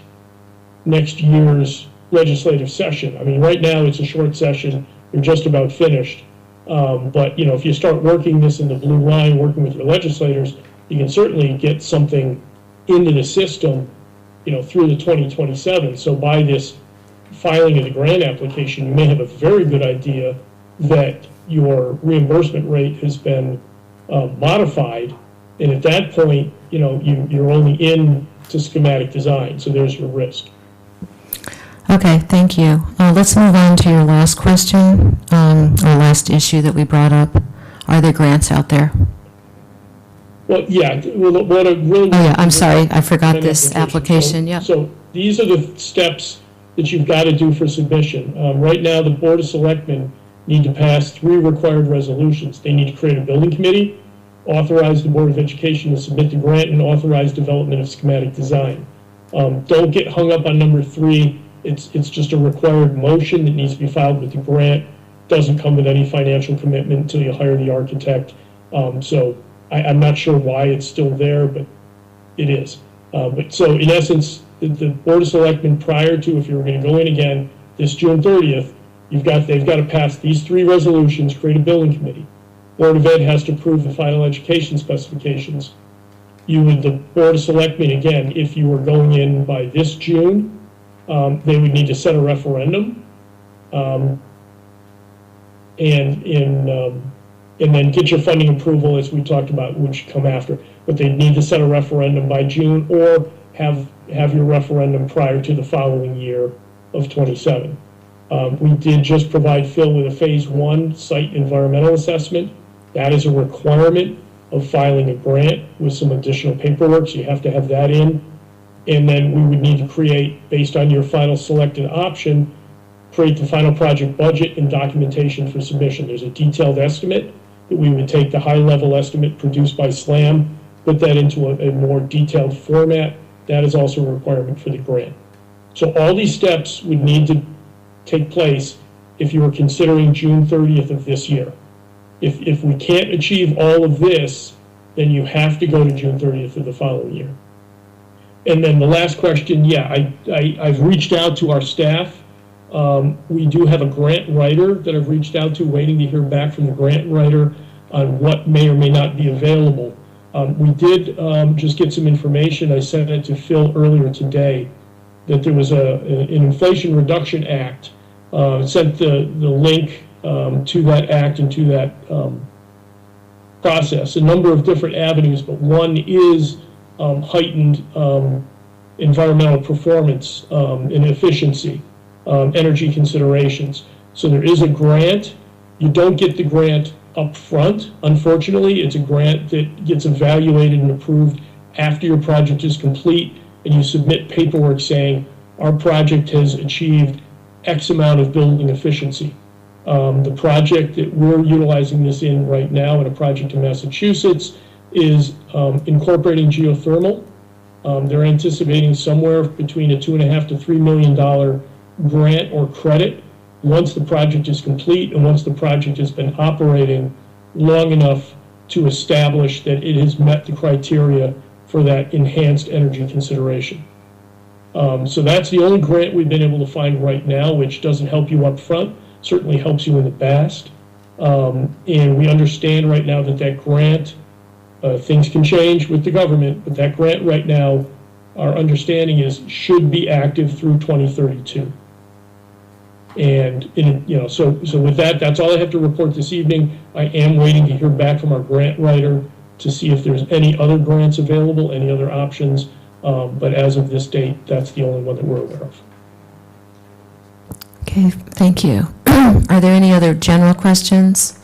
year's legislative session. I mean, right now it's a short session, you're just about finished. But if you start working this in the blue line, working with your legislators, you can certainly get something into the system, through the 2027. So by this filing of the grant application, you may have a very good idea that your reimbursement rate has been modified. And at that point, you're only in to schematic design. So there's your risk. Okay, thank you. Let's move on to your last question, or last issue that we brought up. Are there grants out there? Well, yeah. What I really Oh, yeah, I'm sorry. I forgot this application, yeah. So these are the steps that you've got to do for submission. Right now, the Board of Selectmen need to pass 3 required resolutions. They need to create a building committee, authorize the Board of Education to submit the grant, and authorize development of schematic design. Don't get hung up on number 3. It's just a required motion that needs to be filed with the grant. Doesn't come with any financial commitment until you hire the architect. So I'm not sure why it's still there, but it is. But so in essence, the Board of Selectmen, prior to, if you were going to go in again this June 30th, they've got to pass these 3 resolutions, create a building committee. Board of Ed has to approve the final education specifications. The Board of Selectmen, again, if you were going in by this June, they would need to set a referendum, and then get your funding approval, as we talked about, which come after. But they need to set a referendum by June, or have your referendum prior to the following year of 27. We did just provide Phil with a phase 1 site environmental assessment. That is a requirement of filing a grant with some additional paperwork, so you have to have that in. And then we would need to create, based on your final selected option, create the final project budget and documentation for submission. There's a detailed estimate that we would take the high-level estimate produced by SLAM, put that into a more detailed format. That is also a requirement for the grant. So all these steps would need to take place if you were considering June 30th of this year. If we can't achieve all of this, then you have to go to June 30th of the following year. And then the last question, yeah, I've reached out to our staff. We do have a grant writer that I've reached out to, waiting to hear back from the grant writer on what may or may not be available. We did just get some information. I sent it to Phil earlier today, that there was an Inflation Reduction Act. Sent the link to that act and to that process. A number of different avenues, but one is heightened environmental performance and efficiency, energy considerations. So there is a grant. You don't get the grant up front, unfortunately. It's a grant that gets evaluated and approved after your project is complete, and you submit paperwork saying, our project has achieved X amount of building efficiency. The project that we're utilizing this in right now, in a project in Massachusetts, is incorporating geothermal. They're anticipating somewhere between a $2.5 to $3 million grant or credit once the project is complete and once the project has been operating long enough to establish that it has met the criteria for that enhanced energy consideration. So that's the only grant we've been able to find right now, which doesn't help you up front, certainly helps you in the past. And we understand right now that grant, things can change with the government, but that grant right now, our understanding is, should be active through 2032. And, so with that, that's all I have to report this evening. I am waiting to hear back from our grant writer to see if there's any other grants available, any other options. But as of this date, that's the only one that we're aware of. Okay, thank you. Are there any other general questions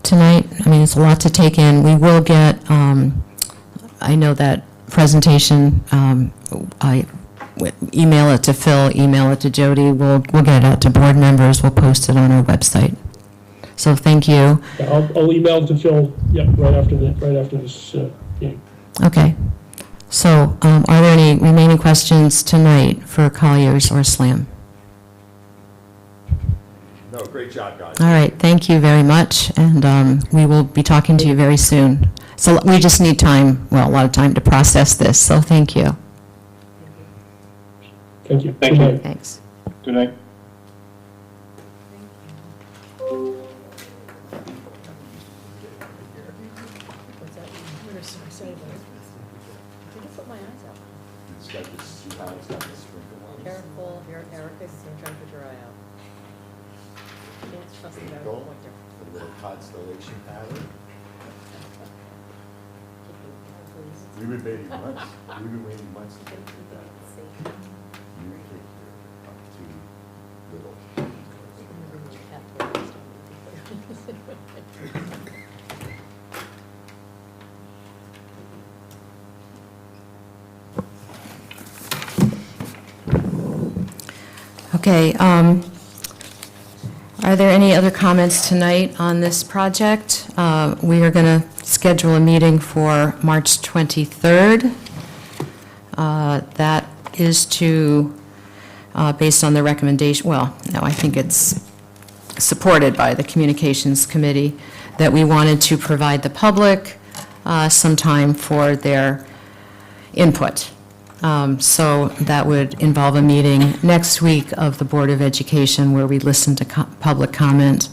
tonight? I mean, it's a lot to take in. We will get, I know that presentation, I email it to Phil, email it to Jody. We'll get it out to board members. We'll post it on our website. So thank you. Yeah, I'll email it to Phil, right after this meeting. Okay. So are there any remaining questions tonight for Colliers or SLAM? No, great job, guys. All right, thank you very much, and we will be talking to you very soon. So we just need time, well, a lot of time to process this, so thank you. Thank you. Thank you. Thanks. Good night. It's got this, it's got this sprinkle on it. Careful, Erica's trying to put your eye out. Can't trust the Sprinkle, a little constellation pattern. We've been waiting months. We've been waiting months to get to that. You take your up to little. Okay, are there any other comments tonight on this project? We are going to schedule a meeting for March 23rd. That is to, based on the recommendation, well, no, I think it's supported by the Communications Committee, that we wanted to provide the public some time for their input. So that would involve a meeting next week of the Board of Education where we listen to public comment,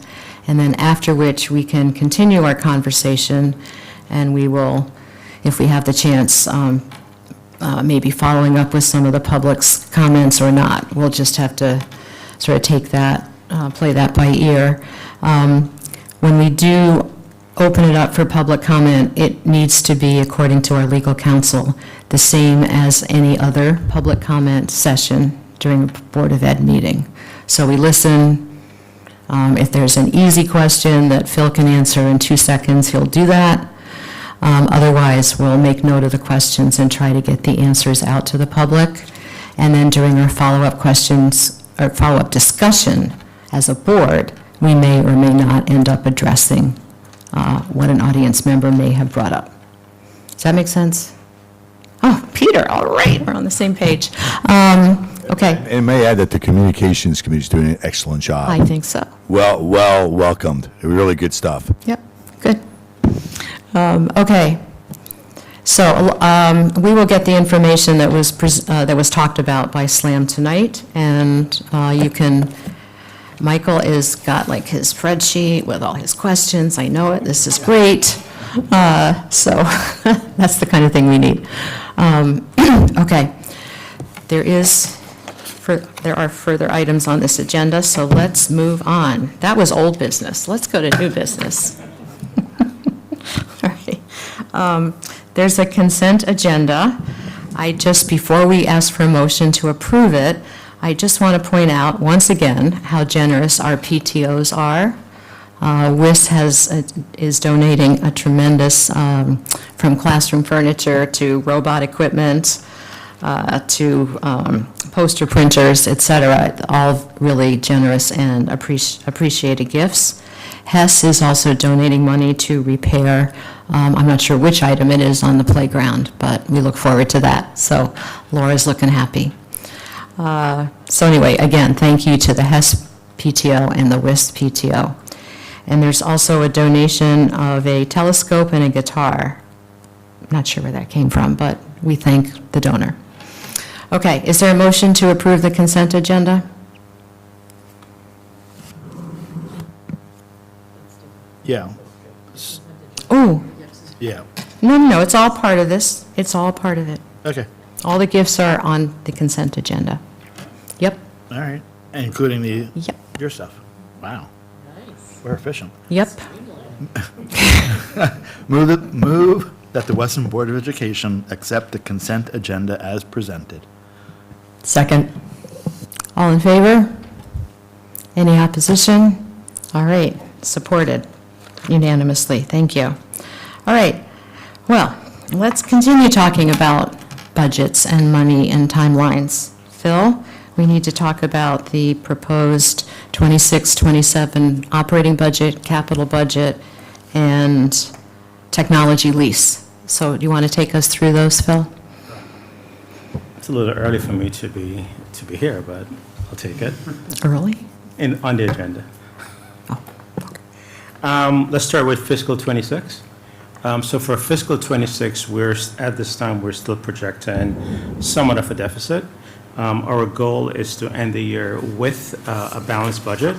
and then after which we can continue our conversation, and we will, if we have the chance, maybe following up with some of the public's comments or not. We'll just have to sort of take that, play that by ear. When we do open it up for public comment, it needs to be, according to our legal counsel, the same as any other public comment session during a Board of Ed meeting. So we listen. If there's an easy question that Phil can answer in 2 seconds, he'll do that. Otherwise, we'll make note of the questions and try to get the answers out to the public. And then during our follow-up questions, or follow-up discussion as a board, we may or may not end up addressing what an audience member may have brought up. Does that make sense? Oh, Peter, all right, we're on the same page. Okay, And may I add that the Communications Committee is doing an excellent job. I think so. Well welcomed. Really good stuff. Yep, good. Okay, so we will get the information that was talked about by SLAM tonight, and you can, Michael has got like his spreadsheet with all his questions. I know it, this is great. So that's the kind of thing we need. Okay, there are further items on this agenda, so let's move on. That was old business. Let's go to new business. All right. There's a consent agenda. Before we ask for a motion to approve it, I just want to point out once again how generous our PTOs are. WIS is donating a tremendous, from classroom furniture to robot equipment, to poster printers, et cetera, all really generous and appreciated gifts. Hess is also donating money to repair, I'm not sure which item it is on the playground, but we look forward to that. So Laura's looking happy. So anyway, again, thank you to the Hess PTO and the WIS PTO. And there's also a donation of a telescope and a guitar. I'm not sure where that came from, but we thank the donor. Okay, is there a motion to approve the consent agenda? Yeah, Oh, yeah. no, it's all part of this. It's all part of it. Okay, All the gifts are on the consent agenda. Yep, all right. Including Yep. your stuff. Wow. We're efficient. yep. Move that the Weston Board of Education accept the consent agenda as presented. Second. All in favor? Any opposition? All right, supported unanimously. Thank you. All right, well, let's continue talking about budgets and money and timelines. Phil, we need to talk about the proposed 26-27 operating budget, capital budget, and technology lease. So do you want to take us through those, Phil? It's a little early for me to be here, but I'll take it. Early? On the agenda. Let's start with fiscal 26. So for fiscal 26, at this time, we're still projecting somewhat of a deficit. Our goal is to end the year with a balanced budget.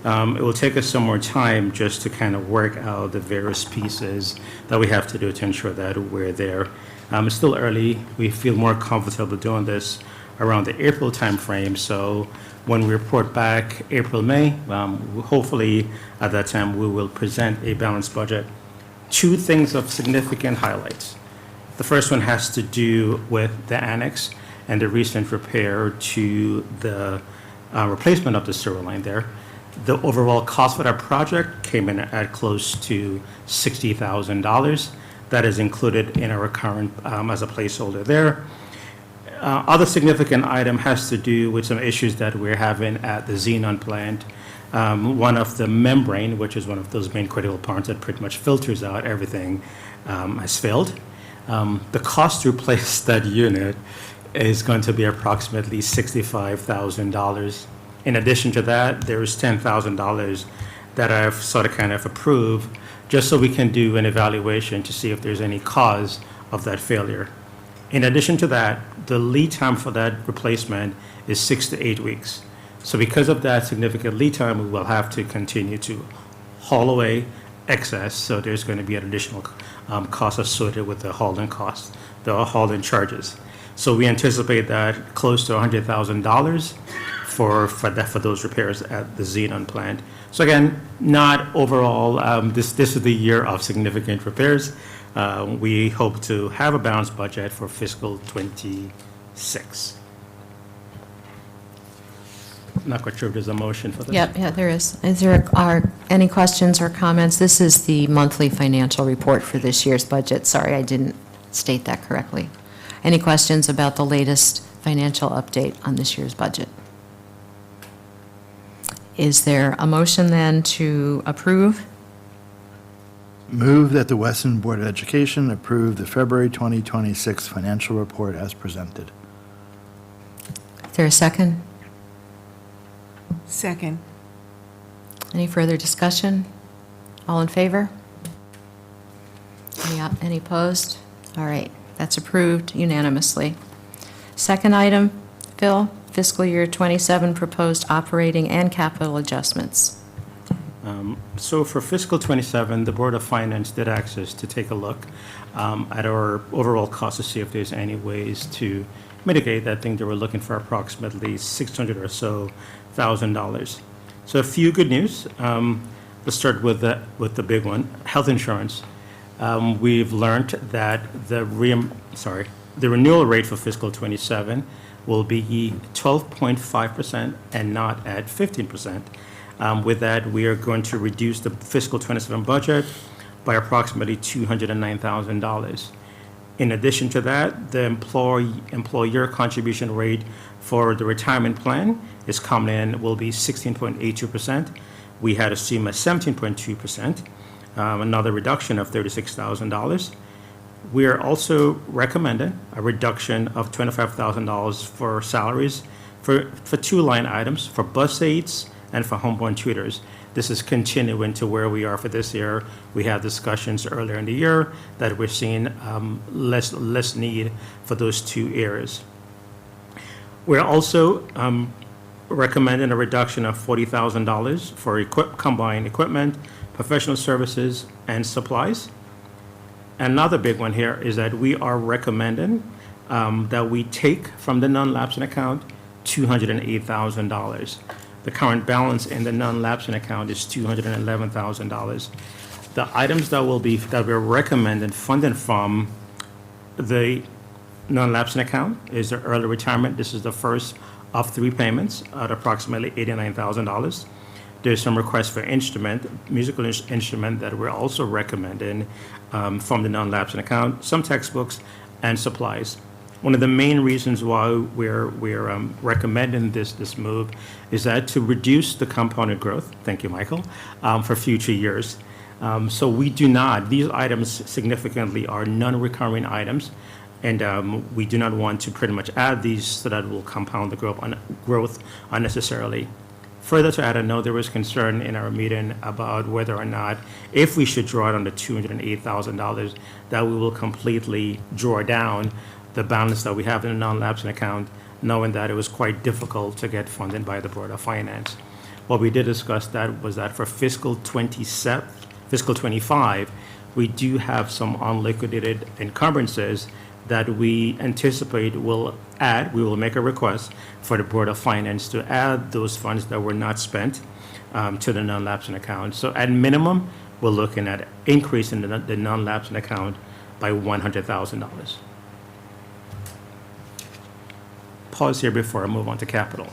It will take us some more time just to kind of work out the various pieces that we have to do to ensure that we're there. It's still early. We feel more comfortable doing this around the April timeframe. So when we report back April, May, hopefully at that time we will present a balanced budget. Two things of significant highlights. The first one has to do with the annex and the recent repair to the replacement of the sewer line there. The overall cost for that project came in at close to $60,000. That is included in our current as a placeholder there. Other significant item has to do with some issues that we're having at the Xenon plant. One of the membrane, which is one of those main critical parts that pretty much filters out everything, has failed. The cost to replace that unit is going to be approximately $65,000. In addition to that, there is $10,000 that I've sort of kind of approved just so we can do an evaluation to see if there's any cause of that failure. In addition to that, the lead time for that replacement is 6 to 8 weeks. So because of that significant lead time, we will have to continue to haul away excess. So there's going to be an additional cost associated with the hauling costs, the hauling charges. So we anticipate that close to $100,000 for those repairs at the Xenon plant. So again, not overall, this is the year of significant repairs. We hope to have a balanced budget for fiscal 26. Not quite sure if there's a motion for this. Yeah, there is. Are any questions or comments? This is the monthly financial report for this year's budget. Sorry, I didn't state that correctly. Any questions about the latest financial update on this year's budget? Is there a motion then to approve? Move that the Weston Board of Education approve the February 2026 financial report as presented. Is there a second? Second. Any further discussion? All in favor? Any opposed? All right, that's approved unanimously. Second item, Phil, fiscal year 27 proposed operating and capital adjustments. So for fiscal 27, the Board of Finance did access to take a look at our overall cost to see if there's any ways to mitigate that. Thing they were looking for approximately $600,000 or so. So a few good news. Let's start with the big one, health insurance. We've learned that the renewal rate for fiscal 27 will be 12.5% and not at 15%. With that, we are going to reduce the fiscal 27 budget by approximately $209,000. In addition to that, the employer contribution rate for the retirement plan is coming in, will be 16.82%. We had assumed a 17.2%, another reduction of $36,000. We are also recommending a reduction of $25,000 for salaries for two line items, for bus aides and for homeborn tutors. This is continuing to where we are for this year. We had discussions earlier in the year that we're seeing less need for those two areas. We're also recommending a reduction of $40,000 for combined equipment, professional services, and supplies. Another big one here is that we are recommending that we take from the non-lapsing account $208,000. The current balance in the non-lapsing account is $211,000. The items that we're recommending funding from the non-lapsing account is the early retirement. This is the first of 3 payments at approximately $89,000. There's some requests for musical instrument that we're also recommending from the non-lapsing account, some textbooks and supplies. One of the main reasons why we're recommending this move is that to reduce the compounded growth, thank you, Michael, for future years. So we do not, these items significantly are non-recurring items, and we do not want to pretty much add these so that it will compound the growth unnecessarily. Further to add, I know there was concern in our meeting about whether or not, if we should draw down the $208,000, that we will completely draw down the balance that we have in a non-lapsing account, knowing that it was quite difficult to get funded by the Board of Finance. What we did discuss that was that for fiscal 25, we do have some unliquidated encumbrances that we anticipate we will make a request for the Board of Finance to add those funds that were not spent to the non-lapsing account. So at minimum, we're looking at increasing the non-lapsing account by $100,000. Pause here before I move on to capital.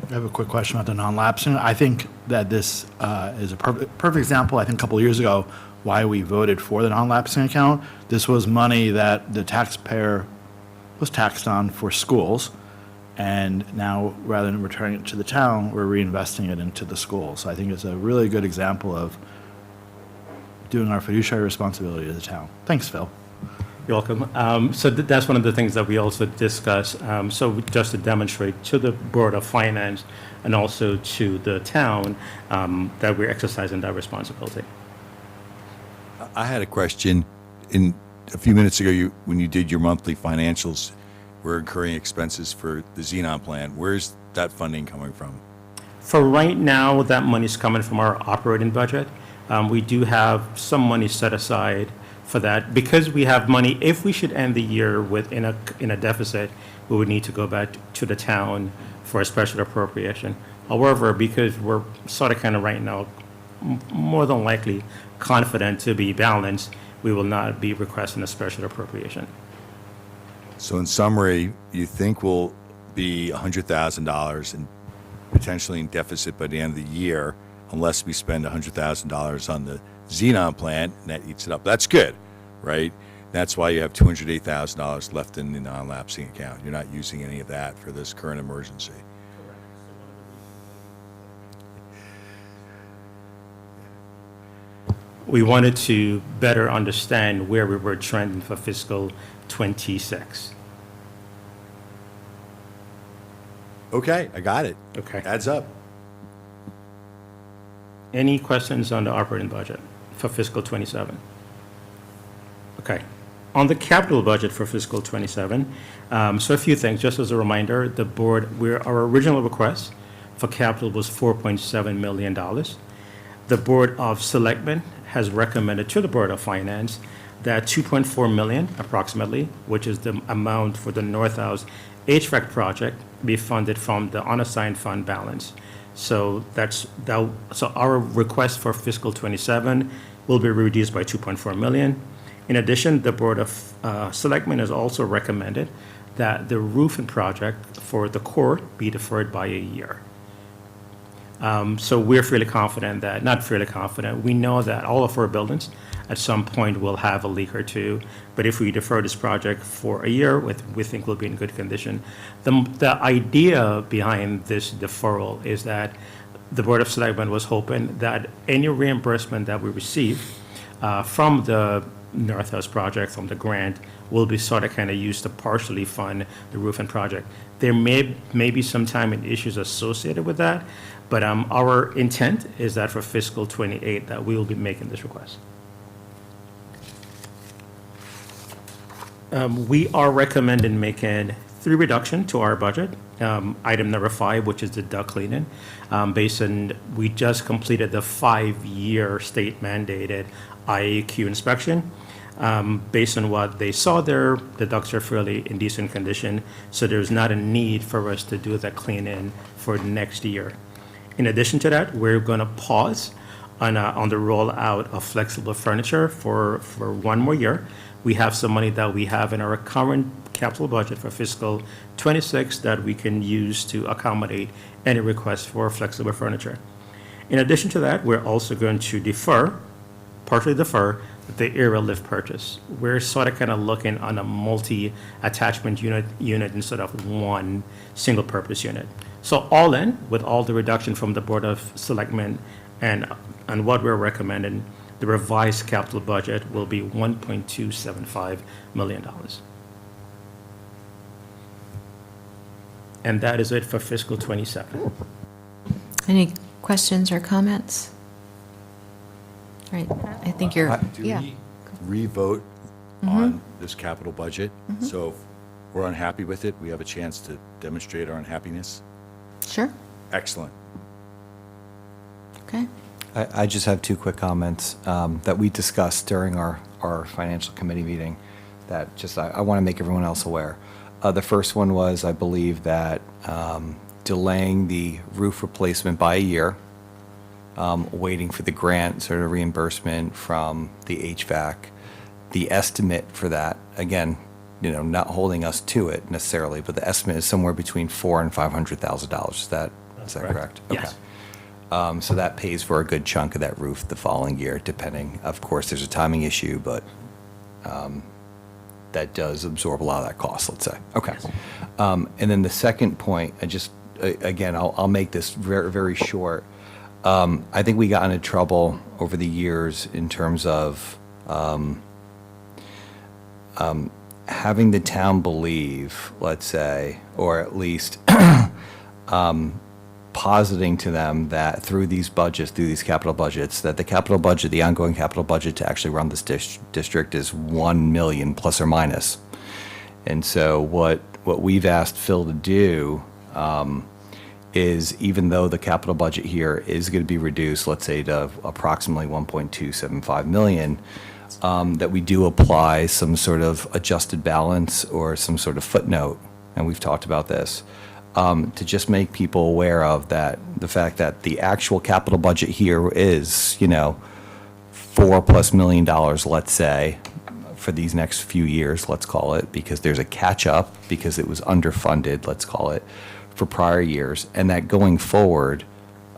I have a quick question about the non-lapsing. I think that this is a perfect example, I think a couple of years ago, why we voted for the non-lapsing account. This was money that the taxpayer was taxed on for schools, and now, rather than returning it to the town, we're reinvesting it into the schools. So I think it's a really good example of doing our fiduciary responsibility to the town. Thanks, Phil. You're welcome. So that's one of the things that we also discuss. So just to demonstrate to the Board of Finance and also to the town that we're exercising that responsibility. I had a question. A few minutes ago, when you did your monthly financials, we're incurring expenses for the Xenon plan. Where's that funding coming from? For right now, that money's coming from our operating budget. We do have some money set aside for that. Because we have money, if we should end the year in a deficit, we would need to go back to the town for a special appropriation. However, because we're sort of kind of right now, more than likely confident to be balanced, we will not be requesting a special appropriation. So in summary, you think we'll be $100,000 and potentially in deficit by the end of the year unless we spend $100,000 on the Xenon plan, and that eats it up. That's good, right? That's why you have $208,000 left in the non-lapsing account. You're not using any of that for this current emergency. We wanted to better understand where we were trending for fiscal 26. Okay, I got it. Okay. Adds up. Any questions on the operating budget for fiscal 27? Okay. On the capital budget for fiscal 27, so a few things. Just as a reminder, the board, our original request for capital was $4.7 million. The Board of Selectmen has recommended to the Board of Finance that $2.4 million approximately, which is the amount for the North House HVAC project, be funded from the unassigned fund balance. So so our request for fiscal 27 will be reduced by $2.4 million. In addition, the Board of Selectmen has also recommended that the roofing project for the core be deferred by a year. So we're fairly confident that, not fairly confident, we know that all of our buildings at some point will have a leak or two, but if we defer this project for a year, we think we'll be in good condition. The idea behind this deferral is that the Board of Selectmen was hoping that any reimbursement that we receive from the North House project, from the grant, will be sort of kind of used to partially fund the roofing project. There may be some timing issues associated with that, but our intent is that for fiscal 28 that we will be making this request. We are recommending making 3 reductions to our budget. Item number 5, which is the duct cleaning. We just completed the 5-year state mandated IAQ inspection. Based on what they saw there, the ducts are fairly in decent condition, so there's not a need for us to do that cleaning for next year. In addition to that, we're going to pause on the rollout of flexible furniture for one more year. We have some money that we have in our current capital budget for fiscal '26 that we can use to accommodate any request for flexible furniture. In addition to that, we're also going to partially defer the aerial lift purchase. We're sort of kind of looking on a multi-attachment unit instead of one single-purpose unit. So all in, with all the reduction from the Board of Selectmen and what we're recommending, the revised capital budget will be $1.275 million. And that is it for fiscal '27. Any questions or comments? Right, I think you're, Do yeah. we re-vote on this capital budget? So if we're unhappy with it, we have a chance to demonstrate our unhappiness? Sure, Excellent. okay. I just have two quick comments that we discussed during our financial committee meeting that just I want to make everyone else aware. The first one was, I believe, that delaying the roof replacement by a year, waiting for the grant sort of reimbursement from the HVAC. The estimate for that, again, not holding us to it necessarily, but the estimate is somewhere between $400,000 and $500,000. Is that correct? Yes. Okay. So that pays for a good chunk of that roof the following year, depending. Of course, there's a timing issue, but that does absorb a lot of that cost, let's say. Okay. And then the second point, again, I'll make this very, very short. I think we got into trouble over the years in terms of having the town believe, let's say, or at least positing to them that through these budgets, through these capital budgets, that the capital budget, the ongoing capital budget to actually run this district is 1 million plus or minus. And so what we've asked Phil to do is, even though the capital budget here is going to be reduced, let's say to approximately 1.275 million, that we do apply some sort of adjusted balance or some sort of footnote, and we've talked about this, to just make people aware of that, the fact that the actual capital budget here is, $4+ million, let's say, for these next few years, let's call it, because there's a catch-up, because it was underfunded, let's call it, for prior years, and that going forward,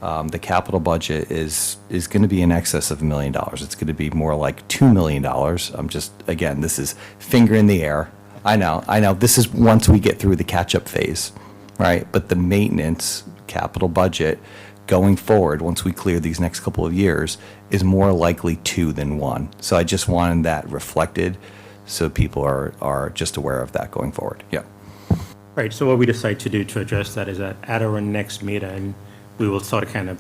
the capital budget is going to be in excess of $1 million. It's going to be more like $2 million. I'm just, again, this is finger in the air. I know. This is once we get through the catch-up phase, right? But the maintenance capital budget going forward, once we clear these next couple of years, is more likely 2 than 1. So I just wanted that reflected so people are just aware of that going forward. Yeah. Right, so what we decide to do to address that is that at our next meeting, we will sort of kind of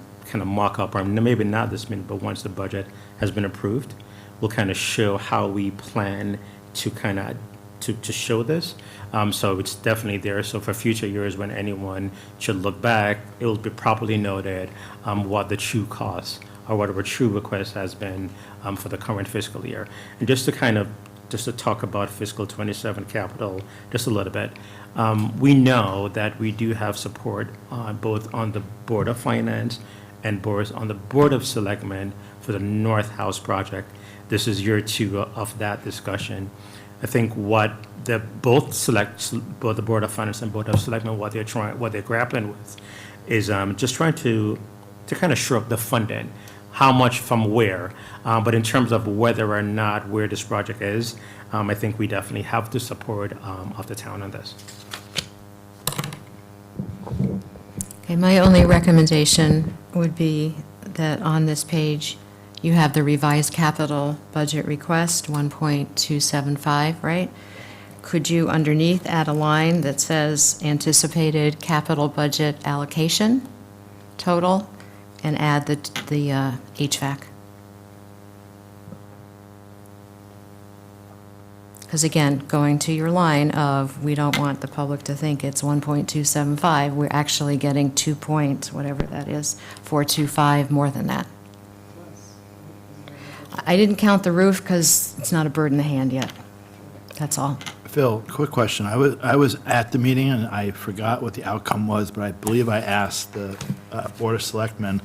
mock up, or maybe not this meeting, but once the budget has been approved, we'll kind of show how we plan to to show this. So it's definitely there. So for future years, when anyone should look back, it will be properly noted what the true cost or what our true request has been for the current fiscal year. And just to talk about fiscal '27 capital just a little bit. We know that we do have support both on the Board of Finance and on the Board of Selectmen for the North House project. This is year 2 of that discussion. I think what both the Board of Finance and Board of Selectmen, what they're grappling with is just trying to kind of shore up the funding. How much from where, but in terms of whether or not where this project is, I think we definitely have the support of the town on this. Okay, my only recommendation would be that on this page, you have the revised capital budget request, 1.275, right? Could you underneath add a line that says anticipated capital budget allocation total, and add the HVAC? Because again, going to your line of, we don't want the public to think it's 1.275, we're actually getting 2 points, whatever that is, 425, more than that. I didn't count the roof because it's not a bird in the hand yet. That's all. Phil, quick question. I was at the meeting and I forgot what the outcome was, but I believe I asked the Board of Selectmen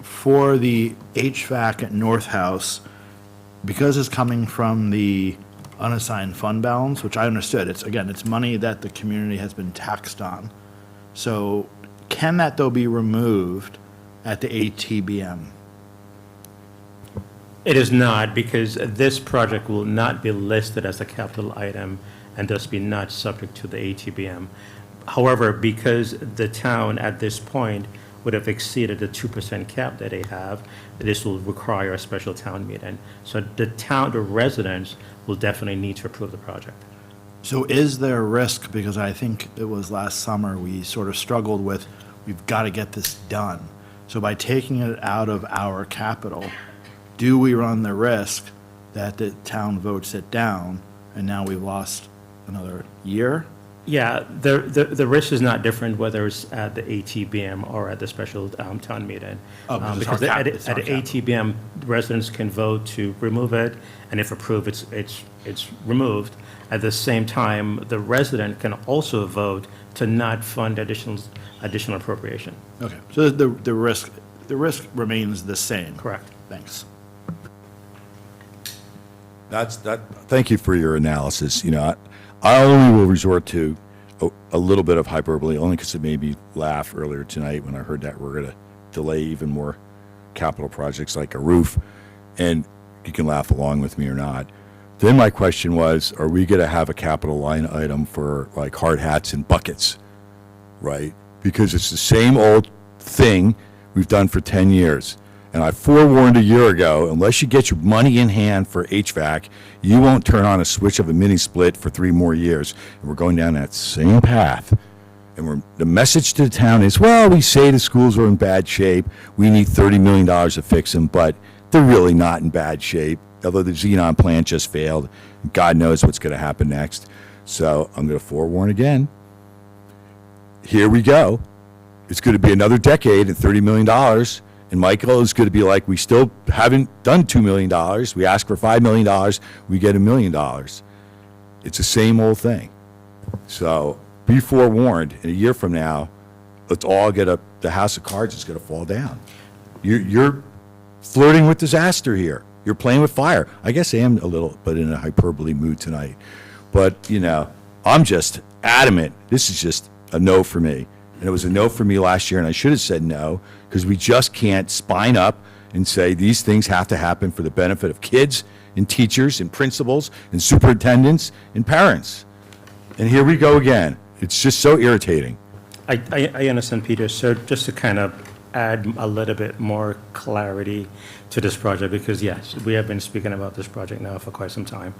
for the HVAC at North House, because it's coming from the unassigned fund balance, which I understood, it's money that the community has been taxed on. So can that, though, be removed at the ATBM? It is not, because this project will not be listed as a capital item and thus be not subject to the ATBM. However, because the town at this point would have exceeded the 2% cap that they have, this will require a special town meeting. So the residents will definitely need to approve the project. So is there a risk, because I think it was last summer, we sort of struggled with, we've got to get this done. So by taking it out of our capital, do we run the risk that the town votes it down and now we've lost another year? Yeah, the risk is not different whether it's at the ATBM or at the special town meeting. Oh, because Because it's our at cap- it's our the ATBM, residents can vote to remove it, and if approved, it's removed. At the same time, the resident can also vote to not fund additional appropriation. Okay, so the risk remains the same? Correct. Thanks. Thank you for your analysis. You know, I only will resort to a little bit of hyperbole, only because it made me laugh earlier tonight when I heard that we're going to delay even more capital projects like a roof, and you can laugh along with me or not. Then my question was, are we going to have a capital line item for like hard hats and buckets, right? Because it's the same old thing we've done for 10 years. And I forewarned a year ago, unless you get your money in hand for HVAC, you won't turn on a switch of a mini split for 3 more years. And we're going down that same path. And the message to the town is, well, we say the schools are in bad shape. We need $30 million to fix them, but they're really not in bad shape. Although the Xenon plant just failed. God knows what's going to happen next. So I'm going to forewarn again. Here we go. It's going to be another decade and $30 million. And Michael is going to be like, we still haven't done $2 million. We ask for $5 million. We get $1 million. It's the same old thing. So be forewarned. In a year from now, let's all the house of cards is going to fall down. You're flirting with disaster here. You're playing with fire. I guess I am a little, but in a hyperbole mood tonight. But, you know, I'm just adamant. This is just a no for me. And it was a no for me last year, and I should have said no, because we just can't spine up and say these things have to happen for the benefit of kids and teachers and principals and superintendents and parents. And here we go again. It's just so irritating. I understand, Peter. So just to kind of add a little bit more clarity to this project, because yes, we have been speaking about this project now for quite some time.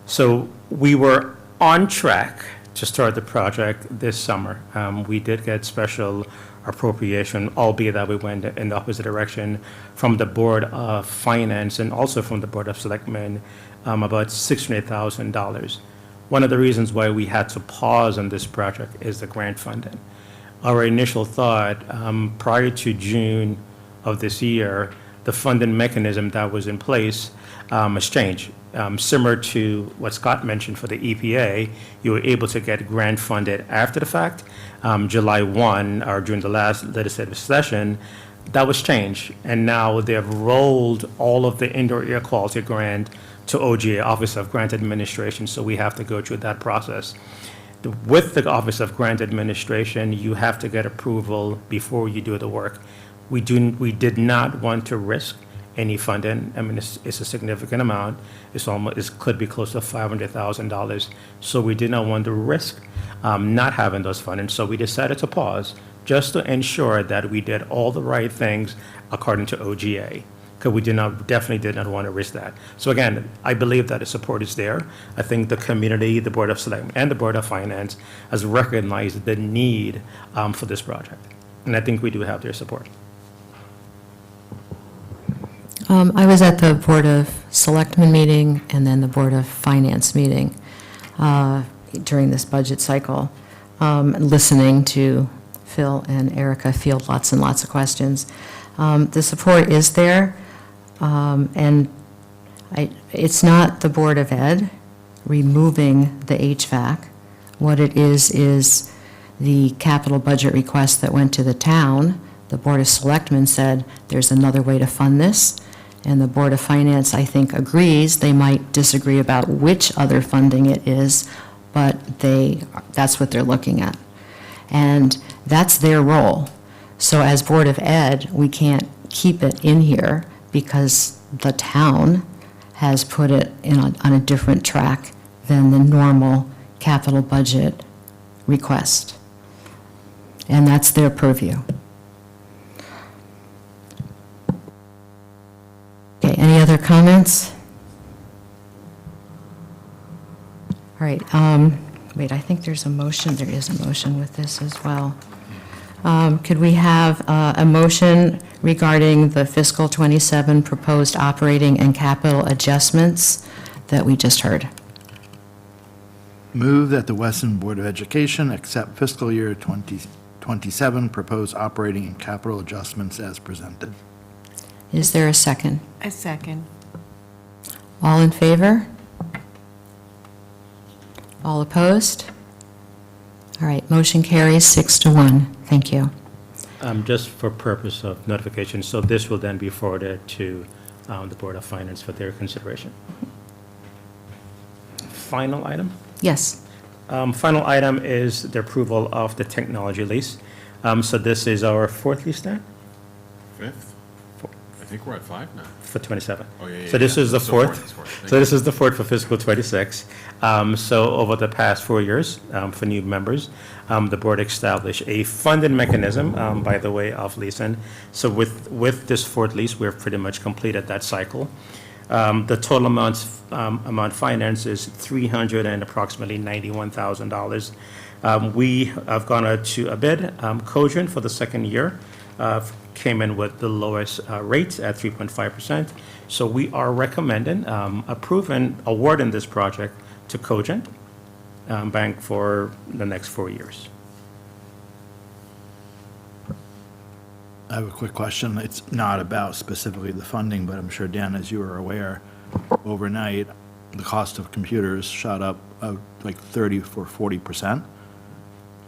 So we were on track to start the project this summer. We did get special appropriation, albeit that we went in the opposite direction from the Board of Finance and also from the Board of Selectmen, about $600,000. One of the reasons why we had to pause on this project is the grant funding. Our initial thought, prior to June of this year, the funding mechanism that was in place has changed. Similar to what Scott mentioned for the EPA, you were able to get grant funded after the fact. July 1, or during the last legislative session, that was changed. And now they have rolled all of the indoor air quality grant to OGA, Office of Grant Administration, so we have to go through that process. With the Office of Grant Administration, you have to get approval before you do the work. We did not want to risk any funding. I mean, it's a significant amount. It could be close to $500,000. So we did not want to risk not having those funding. So we decided to pause just to ensure that we did all the right things according to OGA, because we definitely did not want to risk that. So again, I believe that the support is there. I think the community, the Board of Selectmen, and the Board of Finance has recognized the need for this project. And I think we do have their support. I was at the Board of Selectmen meeting and then the Board of Finance meeting during this budget cycle, listening to Phil and Erica field lots and lots of questions. The support is there, and it's not the Board of Ed removing the HVAC. What it is the capital budget request that went to the town The Board of Selectmen said, there's another way to fund this, and the Board of Finance, I think, agrees. They might disagree about which other funding it is, but that's what they're looking at. And that's their role. So as Board of Ed, we can't keep it in here because the town has put it on a different track than the normal capital budget request. And that's their purview. Okay, any other comments? All right, wait, I think there's a motion. There is a motion with this as well. Could we have a motion regarding the fiscal '27 proposed operating and capital adjustments that we just heard? Move that the Weston Board of Education accept fiscal year 2027 proposed operating and capital adjustments as presented. Is there a second? A second. All in favor? All opposed? All right, motion carries 6-1. Thank you. Just for purpose of notification, so this will then be forwarded to the Board of Finance for their consideration. Final item? Yes. Final item is the approval of the technology lease. So this is our fourth lease then? Fifth? I think we're at 5 now. For 27. Oh, yeah, yeah, So this yeah. is the So fourth. it's fourth. Thank So this is the fourth for fiscal 26. So over the past 4 years, for new members, the board established a funding mechanism by the way of leasing. So with this fourth lease, we've pretty much completed that cycle. The total amount financed is approximately $91,000. We have gone out to a bid. Cogent for the second year came in with the lowest rate at 3.5%. So we are recommending approving, awarding this project to Cogent Bank for the next 4 years. I have a quick question. It's not about specifically the funding, but I'm sure, Dan, as you are aware, overnight, the cost of computers shot up like 30 or 40%.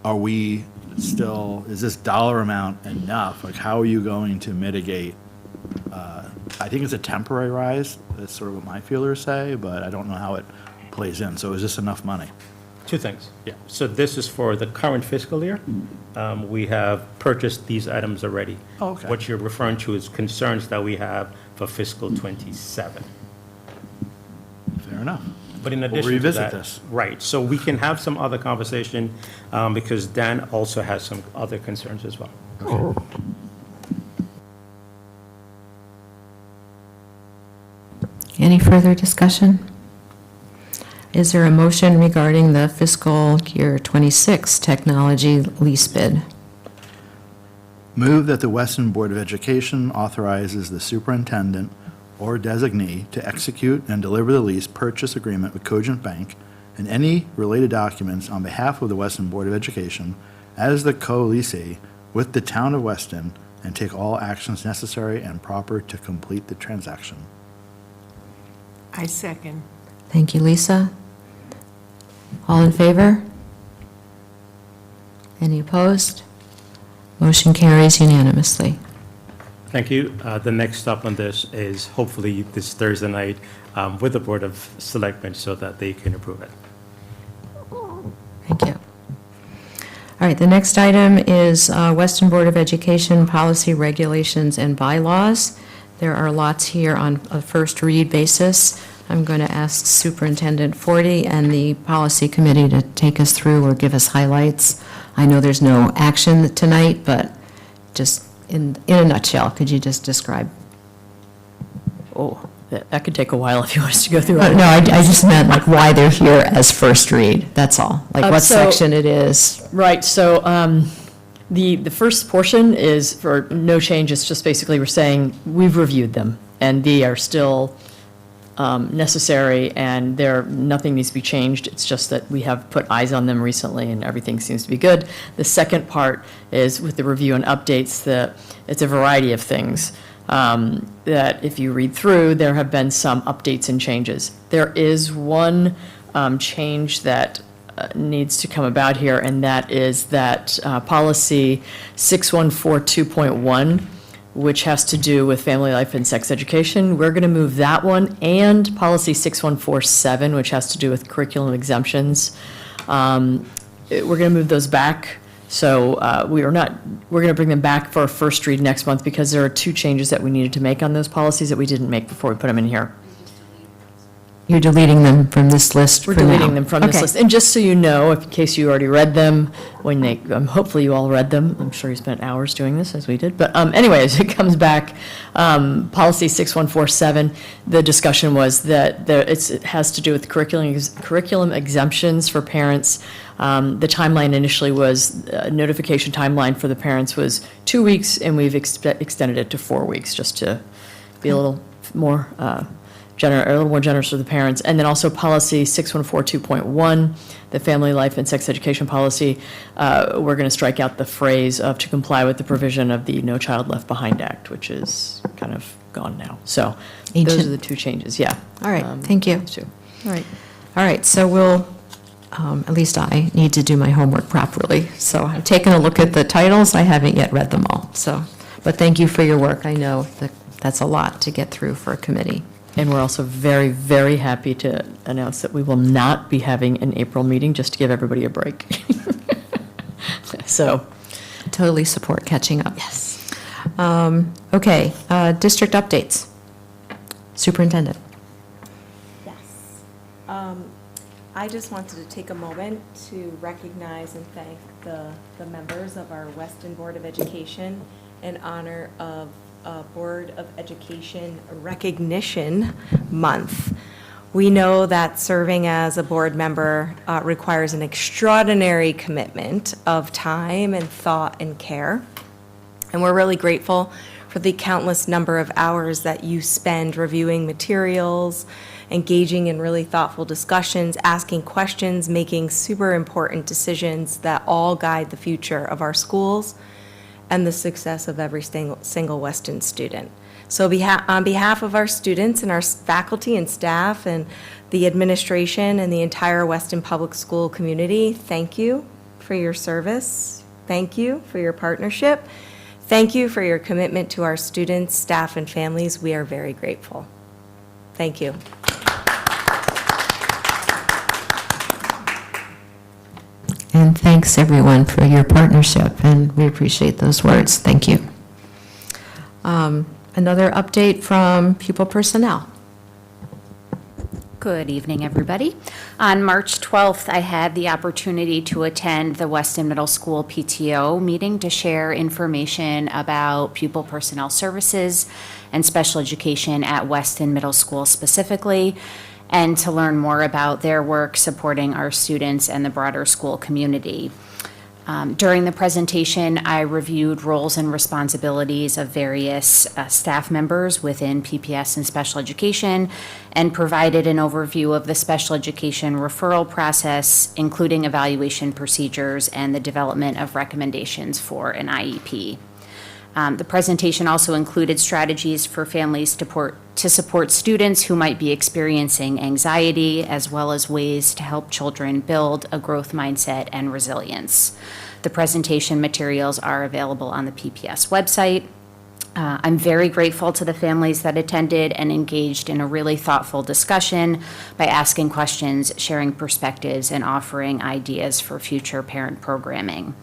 Are we still, is this dollar amount enough? Like, how are you going to mitigate? I think it's a temporary rise. That's sort of what my feelers say, but I don't know how it plays in. So is this enough money? Two things. Yeah. So this is for the current fiscal year. We have purchased these items already. Oh, okay. What you're referring to is concerns that we have for fiscal 27. Fair enough. But in We'll addition to revisit that, this. right, so we can have some other conversation because Dan also has some other concerns as well. Any further discussion? Is there a motion regarding the fiscal year 26 technology lease bid? Move that the Weston Board of Education authorizes the superintendent or designee to execute and deliver the lease purchase agreement with Cogent Bank and any related documents on behalf of the Weston Board of Education as the co-leasee with the town of Weston and take all actions necessary and proper to complete the transaction. I second. Thank you, Lisa. All in favor? Any opposed? Motion carries unanimously. Thank you. The next step on this is hopefully this Thursday night with the Board of Selectmen so that they can approve it. Thank you. All right, the next item is Weston Board of Education Policy Regulations and Bylaws. There are lots here on a first read basis. I'm going to ask Superintendent Forty and the Policy Committee to take us through or give us highlights. I know there's no action tonight, but just in a nutshell, could you just describe? Oh, that could take a while if you want us to go through it. No, I just meant like why they're here as first read, that's all. Like what So- section it is. Right, so the first portion is for no change, it's just basically we're saying we've reviewed them, and they are still necessary, and nothing needs to be changed. It's just that we have put eyes on them recently, and everything seems to be good. The second part is with the review and updates, it's a variety of things. That if you read through, there have been some updates and changes. There is one change that needs to come about here, and that is that policy 6142.1, which has to do with family life and sex education. We're going to move that one, and policy 6147, which has to do with curriculum exemptions. We're going to move those back. So we're going to bring them back for a first read next month because there are 2 changes that we needed to make on those policies that we didn't make before we put them in here. You're deleting them from this list for We're now? deleting them from this Okay. list. And just so you know, in case you already read them, when they, hopefully you all read them. I'm sure you spent hours doing this, as we did. But anyways, it comes back, policy 6147, the discussion was that it has to do with curriculum exemptions for parents. The timeline initially was, notification timeline for the parents was 2 weeks, and we've extended it to 4 weeks, just to be a little more a little more generous with the parents. And then also policy 6142.1, the family life and sex education policy, we're going to strike out the phrase of to comply with the provision of the No Child Left Behind Act, which is kind of gone now. So those Ancient. are the 2 changes, yeah. All right, thank you. Those 2. All right, so we'll, at least I need to do my homework properly. So I've taken a look at the titles, I haven't yet read them all, so, but thank you for your work. I know that that's a lot to get through for a committee. And we're also very, very happy to announce that we will not be having an April meeting, just to give everybody a break. So. Totally support catching up. Yes. Okay, district updates. Superintendent. Yes. I just wanted to take a moment to recognize and thank the members of our Weston Board of Education in honor of Board of Education Recognition Month. We know that serving as a board member requires an extraordinary commitment of time and thought and care. And we're really grateful for the countless number of hours that you spend reviewing materials, engaging in really thoughtful discussions, asking questions, making super important decisions that all guide the future of our schools and the success of every single Weston student. So on behalf of our students and our faculty and staff and the administration and the entire Weston Public School community, thank you for your service. Thank you for your partnership. Thank you for your commitment to our students, staff, and families. We are very grateful. Thank you. And thanks, everyone, for your partnership, and we appreciate those words. Thank you. Another update from pupil personnel. Good evening, everybody. On March 12th, I had the opportunity to attend the Weston Middle School PTO meeting to share information about pupil personnel services and special education at Weston Middle School specifically, and to learn more about their work supporting our students and the broader school community. During the presentation, I reviewed roles and responsibilities of various staff members within PPS and special education and provided an overview of the special education referral process, including evaluation procedures and the development of recommendations for an IEP. The presentation also included strategies for families to support students who might be experiencing anxiety, as well as ways to help children build a growth mindset and resilience. The presentation materials are available on the PPS website. I'm very grateful to the families that attended and engaged in a really thoughtful discussion by asking questions, sharing perspectives, and offering ideas for future parent programming.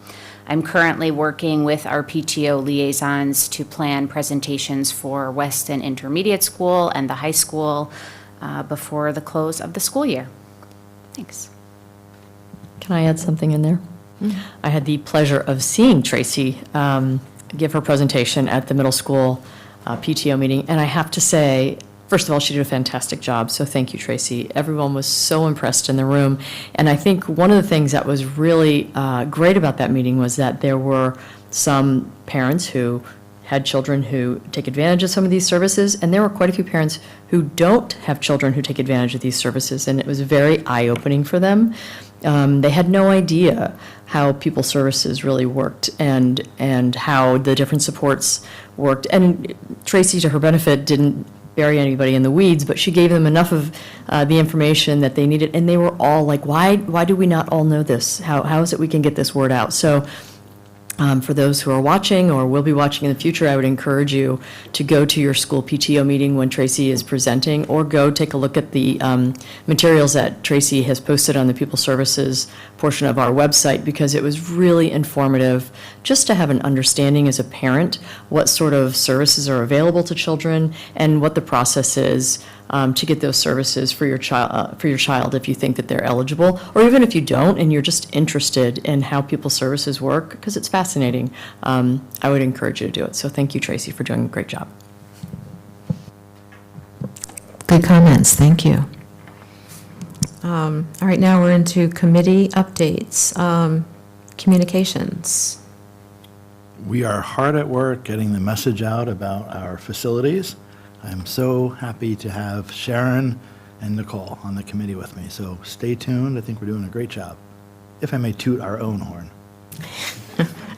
I'm currently working with our PTO liaisons to plan presentations for Weston Intermediate School and the high school before the close of the school year. Thanks. Can I add something in there? I had the pleasure of seeing Tracy give her presentation at the middle school PTO meeting, and I have to say, first of all, she did a fantastic job, so thank you, Tracy. Everyone was so impressed in the room, and I think one of the things that was really great about that meeting was that there were some parents who had children who take advantage of some of these services, and there were quite a few parents who don't have children who take advantage of these services, and it was very eye-opening for them. They had no idea how pupil services really worked and how the different supports worked. And Tracy, to her benefit, didn't bury anybody in the weeds, but she gave them enough of the information that they needed, and they were all like, why do we not all know this? How is it we can get this word out? So for those who are watching or will be watching in the future, I would encourage you to go to your school PTO meeting when Tracy is presenting, or go take a look at the materials that Tracy has posted on the People Services portion of our website, because it was really informative just to have an understanding as a parent what sort of services are available to children and what the process is to get those services for your child if you think that they're eligible, or even if you don't and you're just interested in how People Services work, because it's fascinating. I would encourage you to do it. So thank you, Tracy, for doing a great job. Good comments, thank you. All right, now we're into committee updates. Communications. We are hard at work getting the message out about our facilities. I'm so happy to have Sharon and Nicole on the committee with me, so stay tuned. I think we're doing a great job, if I may toot our own horn.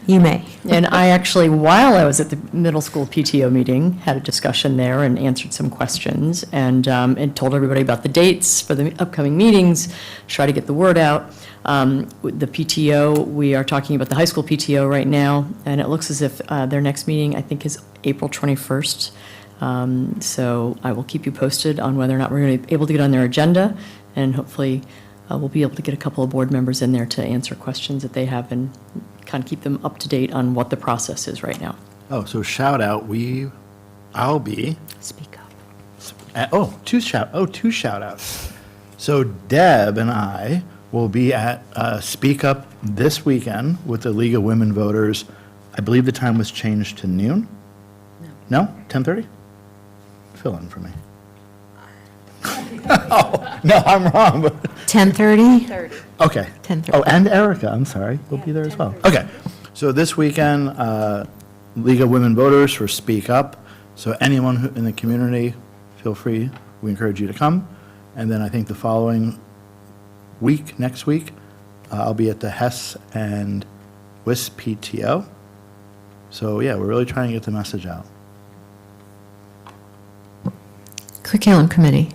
You may. And I actually, while I was at the middle school PTO meeting, had a discussion there and answered some questions, and told everybody about the dates for the upcoming meetings, try to get the word out. With the PTO, we are talking about the high school PTO right now, and it looks as if their next meeting, I think, is April 21st. So I will keep you posted on whether or not we're going to be able to get on their agenda, and hopefully we'll be able to get a couple of board members in there to answer questions that they have and kind of keep them up to date on what the process is right now. Oh, so shout out, I'll be. Speak up. Two shout outs. So Deb and I will be at Speak Up this weekend with the League of Women Voters. I believe the time was changed to noon? No? 10:30? Fill in for me. Oh, no, I'm wrong. 10:30? Okay. 10:30. Oh, and Erica, I'm sorry, will be there as well. Okay, so this weekend, League of Women Voters for Speak Up. So anyone in the community, feel free, we encourage you to come. And then I think the following week, next week, I'll be at the Hess and WIS PTO. So yeah, we're really trying to get the message out. Curriculum Committee.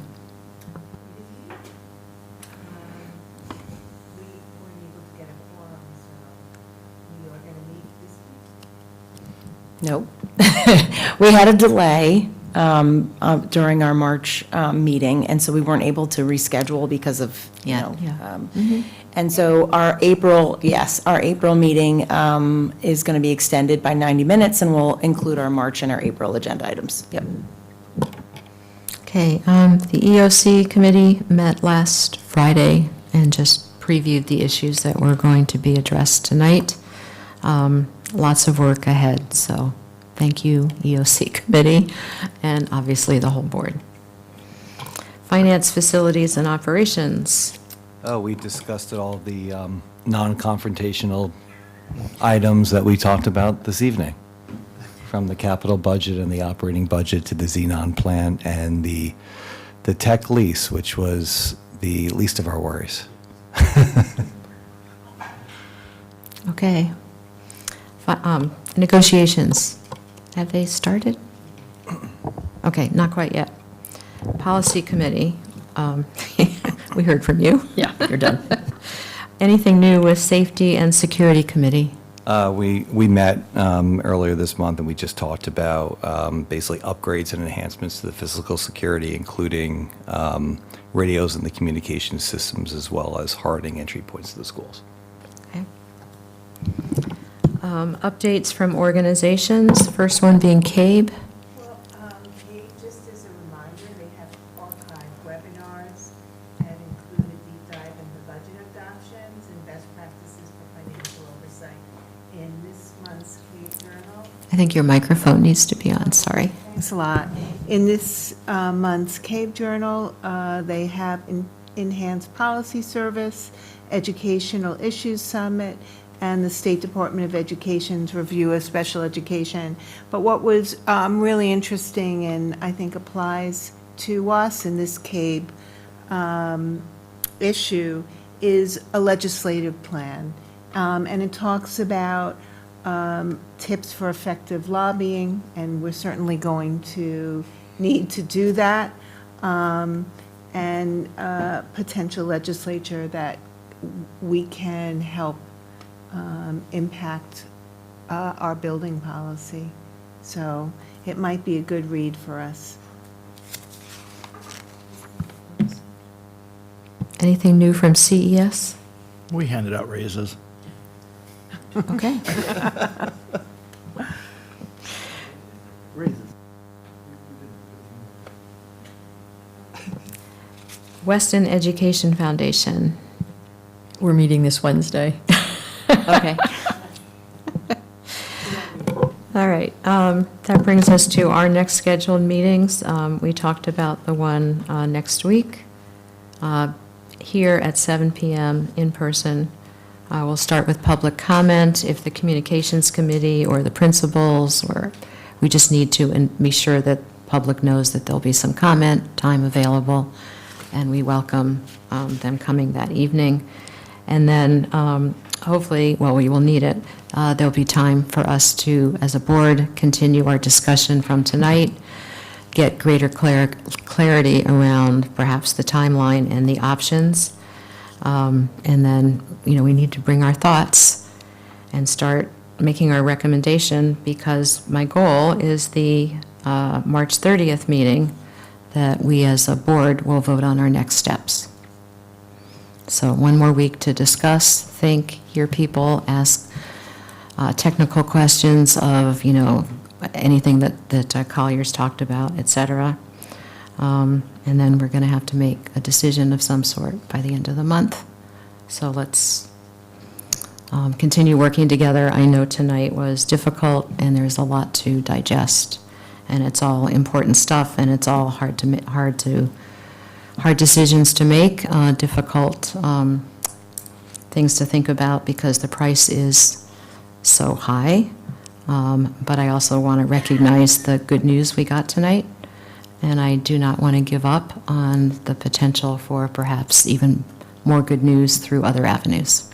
Nope. We had a delay during our March meeting, and so we weren't able to reschedule because of, and so our April meeting is going to be extended by 90 minutes, and we'll include our March and our April agenda items. Yep. Okay, the EOC Committee met last Friday and just previewed the issues that were going to be addressed tonight. Lots of work ahead, so thank you, EOC Committee, and obviously the whole board. Finance, Facilities, and Operations. Oh, we discussed all the non-confrontational items that we talked about this evening, from the capital budget and the operating budget to the Xenon plan and the tech lease, which was the least of our worries. Okay. Negotiations, have they started? Okay, not quite yet. Policy Committee, we heard from you. Yeah, you're done. Anything new with Safety and Security Committee? We met earlier this month, and we just talked about basically upgrades and enhancements to the physical security, including radios and the communication systems, as well as hardening entry points to the schools. Okay. Updates from organizations, first one being CABE. Well, just as a reminder, they have archived webinars that include a deep dive into budget adoptions and best practices for financial oversight. In this month's CABE Journal. I think your microphone needs to be on, sorry. Thanks a lot. In this month's CABE Journal, they have Enhanced Policy Service, Educational Issues Summit, and the State Department of Education's review of special education. But what was really interesting, and I think applies to us in this CABE issue, is a legislative plan. And it talks about tips for effective lobbying, and we're certainly going to need to do that, and potential legislature that we can help impact our building policy. So it might be a good read for us. Anything new from CES? We handed out raises. Okay. Weston Education Foundation. We're meeting this Wednesday. Okay. All right, that brings us to our next scheduled meetings. We talked about the one next week, here at 7 PM in person. We'll start with public comment. If the communications committee or the principals, or we just need to and be sure that public knows that there'll be some comment time available, and we welcome them coming that evening. And then hopefully, well, we will need it, there'll be time for us to, as a board, continue our discussion from tonight, get greater clarity around perhaps the timeline and the options. And then, we need to bring our thoughts and start making our recommendation, because my goal is the March 30th meeting that we as a board will vote on our next steps. So one more week to discuss, think, hear people, ask technical questions of, anything that Collier's talked about, et cetera. And then we're going to have to make a decision of some sort by the end of the month. So let's continue working together. I know tonight was difficult, and there's a lot to digest, and it's all important stuff, and it's all hard decisions to make, difficult things to think about, because the price is so high. But I also want to recognize the good news we got tonight, and I do not want to give up on the potential for perhaps even more good news through other avenues.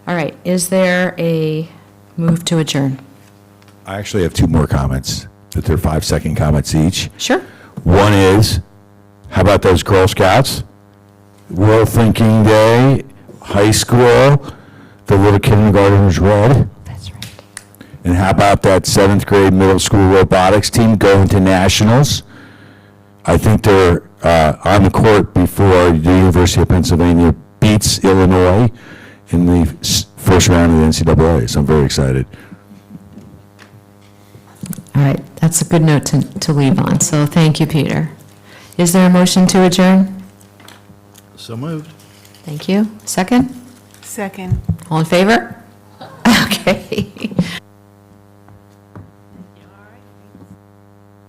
All right, is there a move to adjourn? I actually have two more comments, but they're 5-second comments each. Sure. One is, how about those Girl Scouts? World Thinking Day, high school, the little kindergartners read. That's right. And how about that 7th grade middle school robotics team going to nationals? I think they're on the court before the University of Pennsylvania beats Illinois in the first round of the NCAA, so I'm very excited. All right, that's a good note to leave on, so thank you, Peter. Is there a motion to adjourn? So moved. Thank you. Second? Second. All in favor? Okay.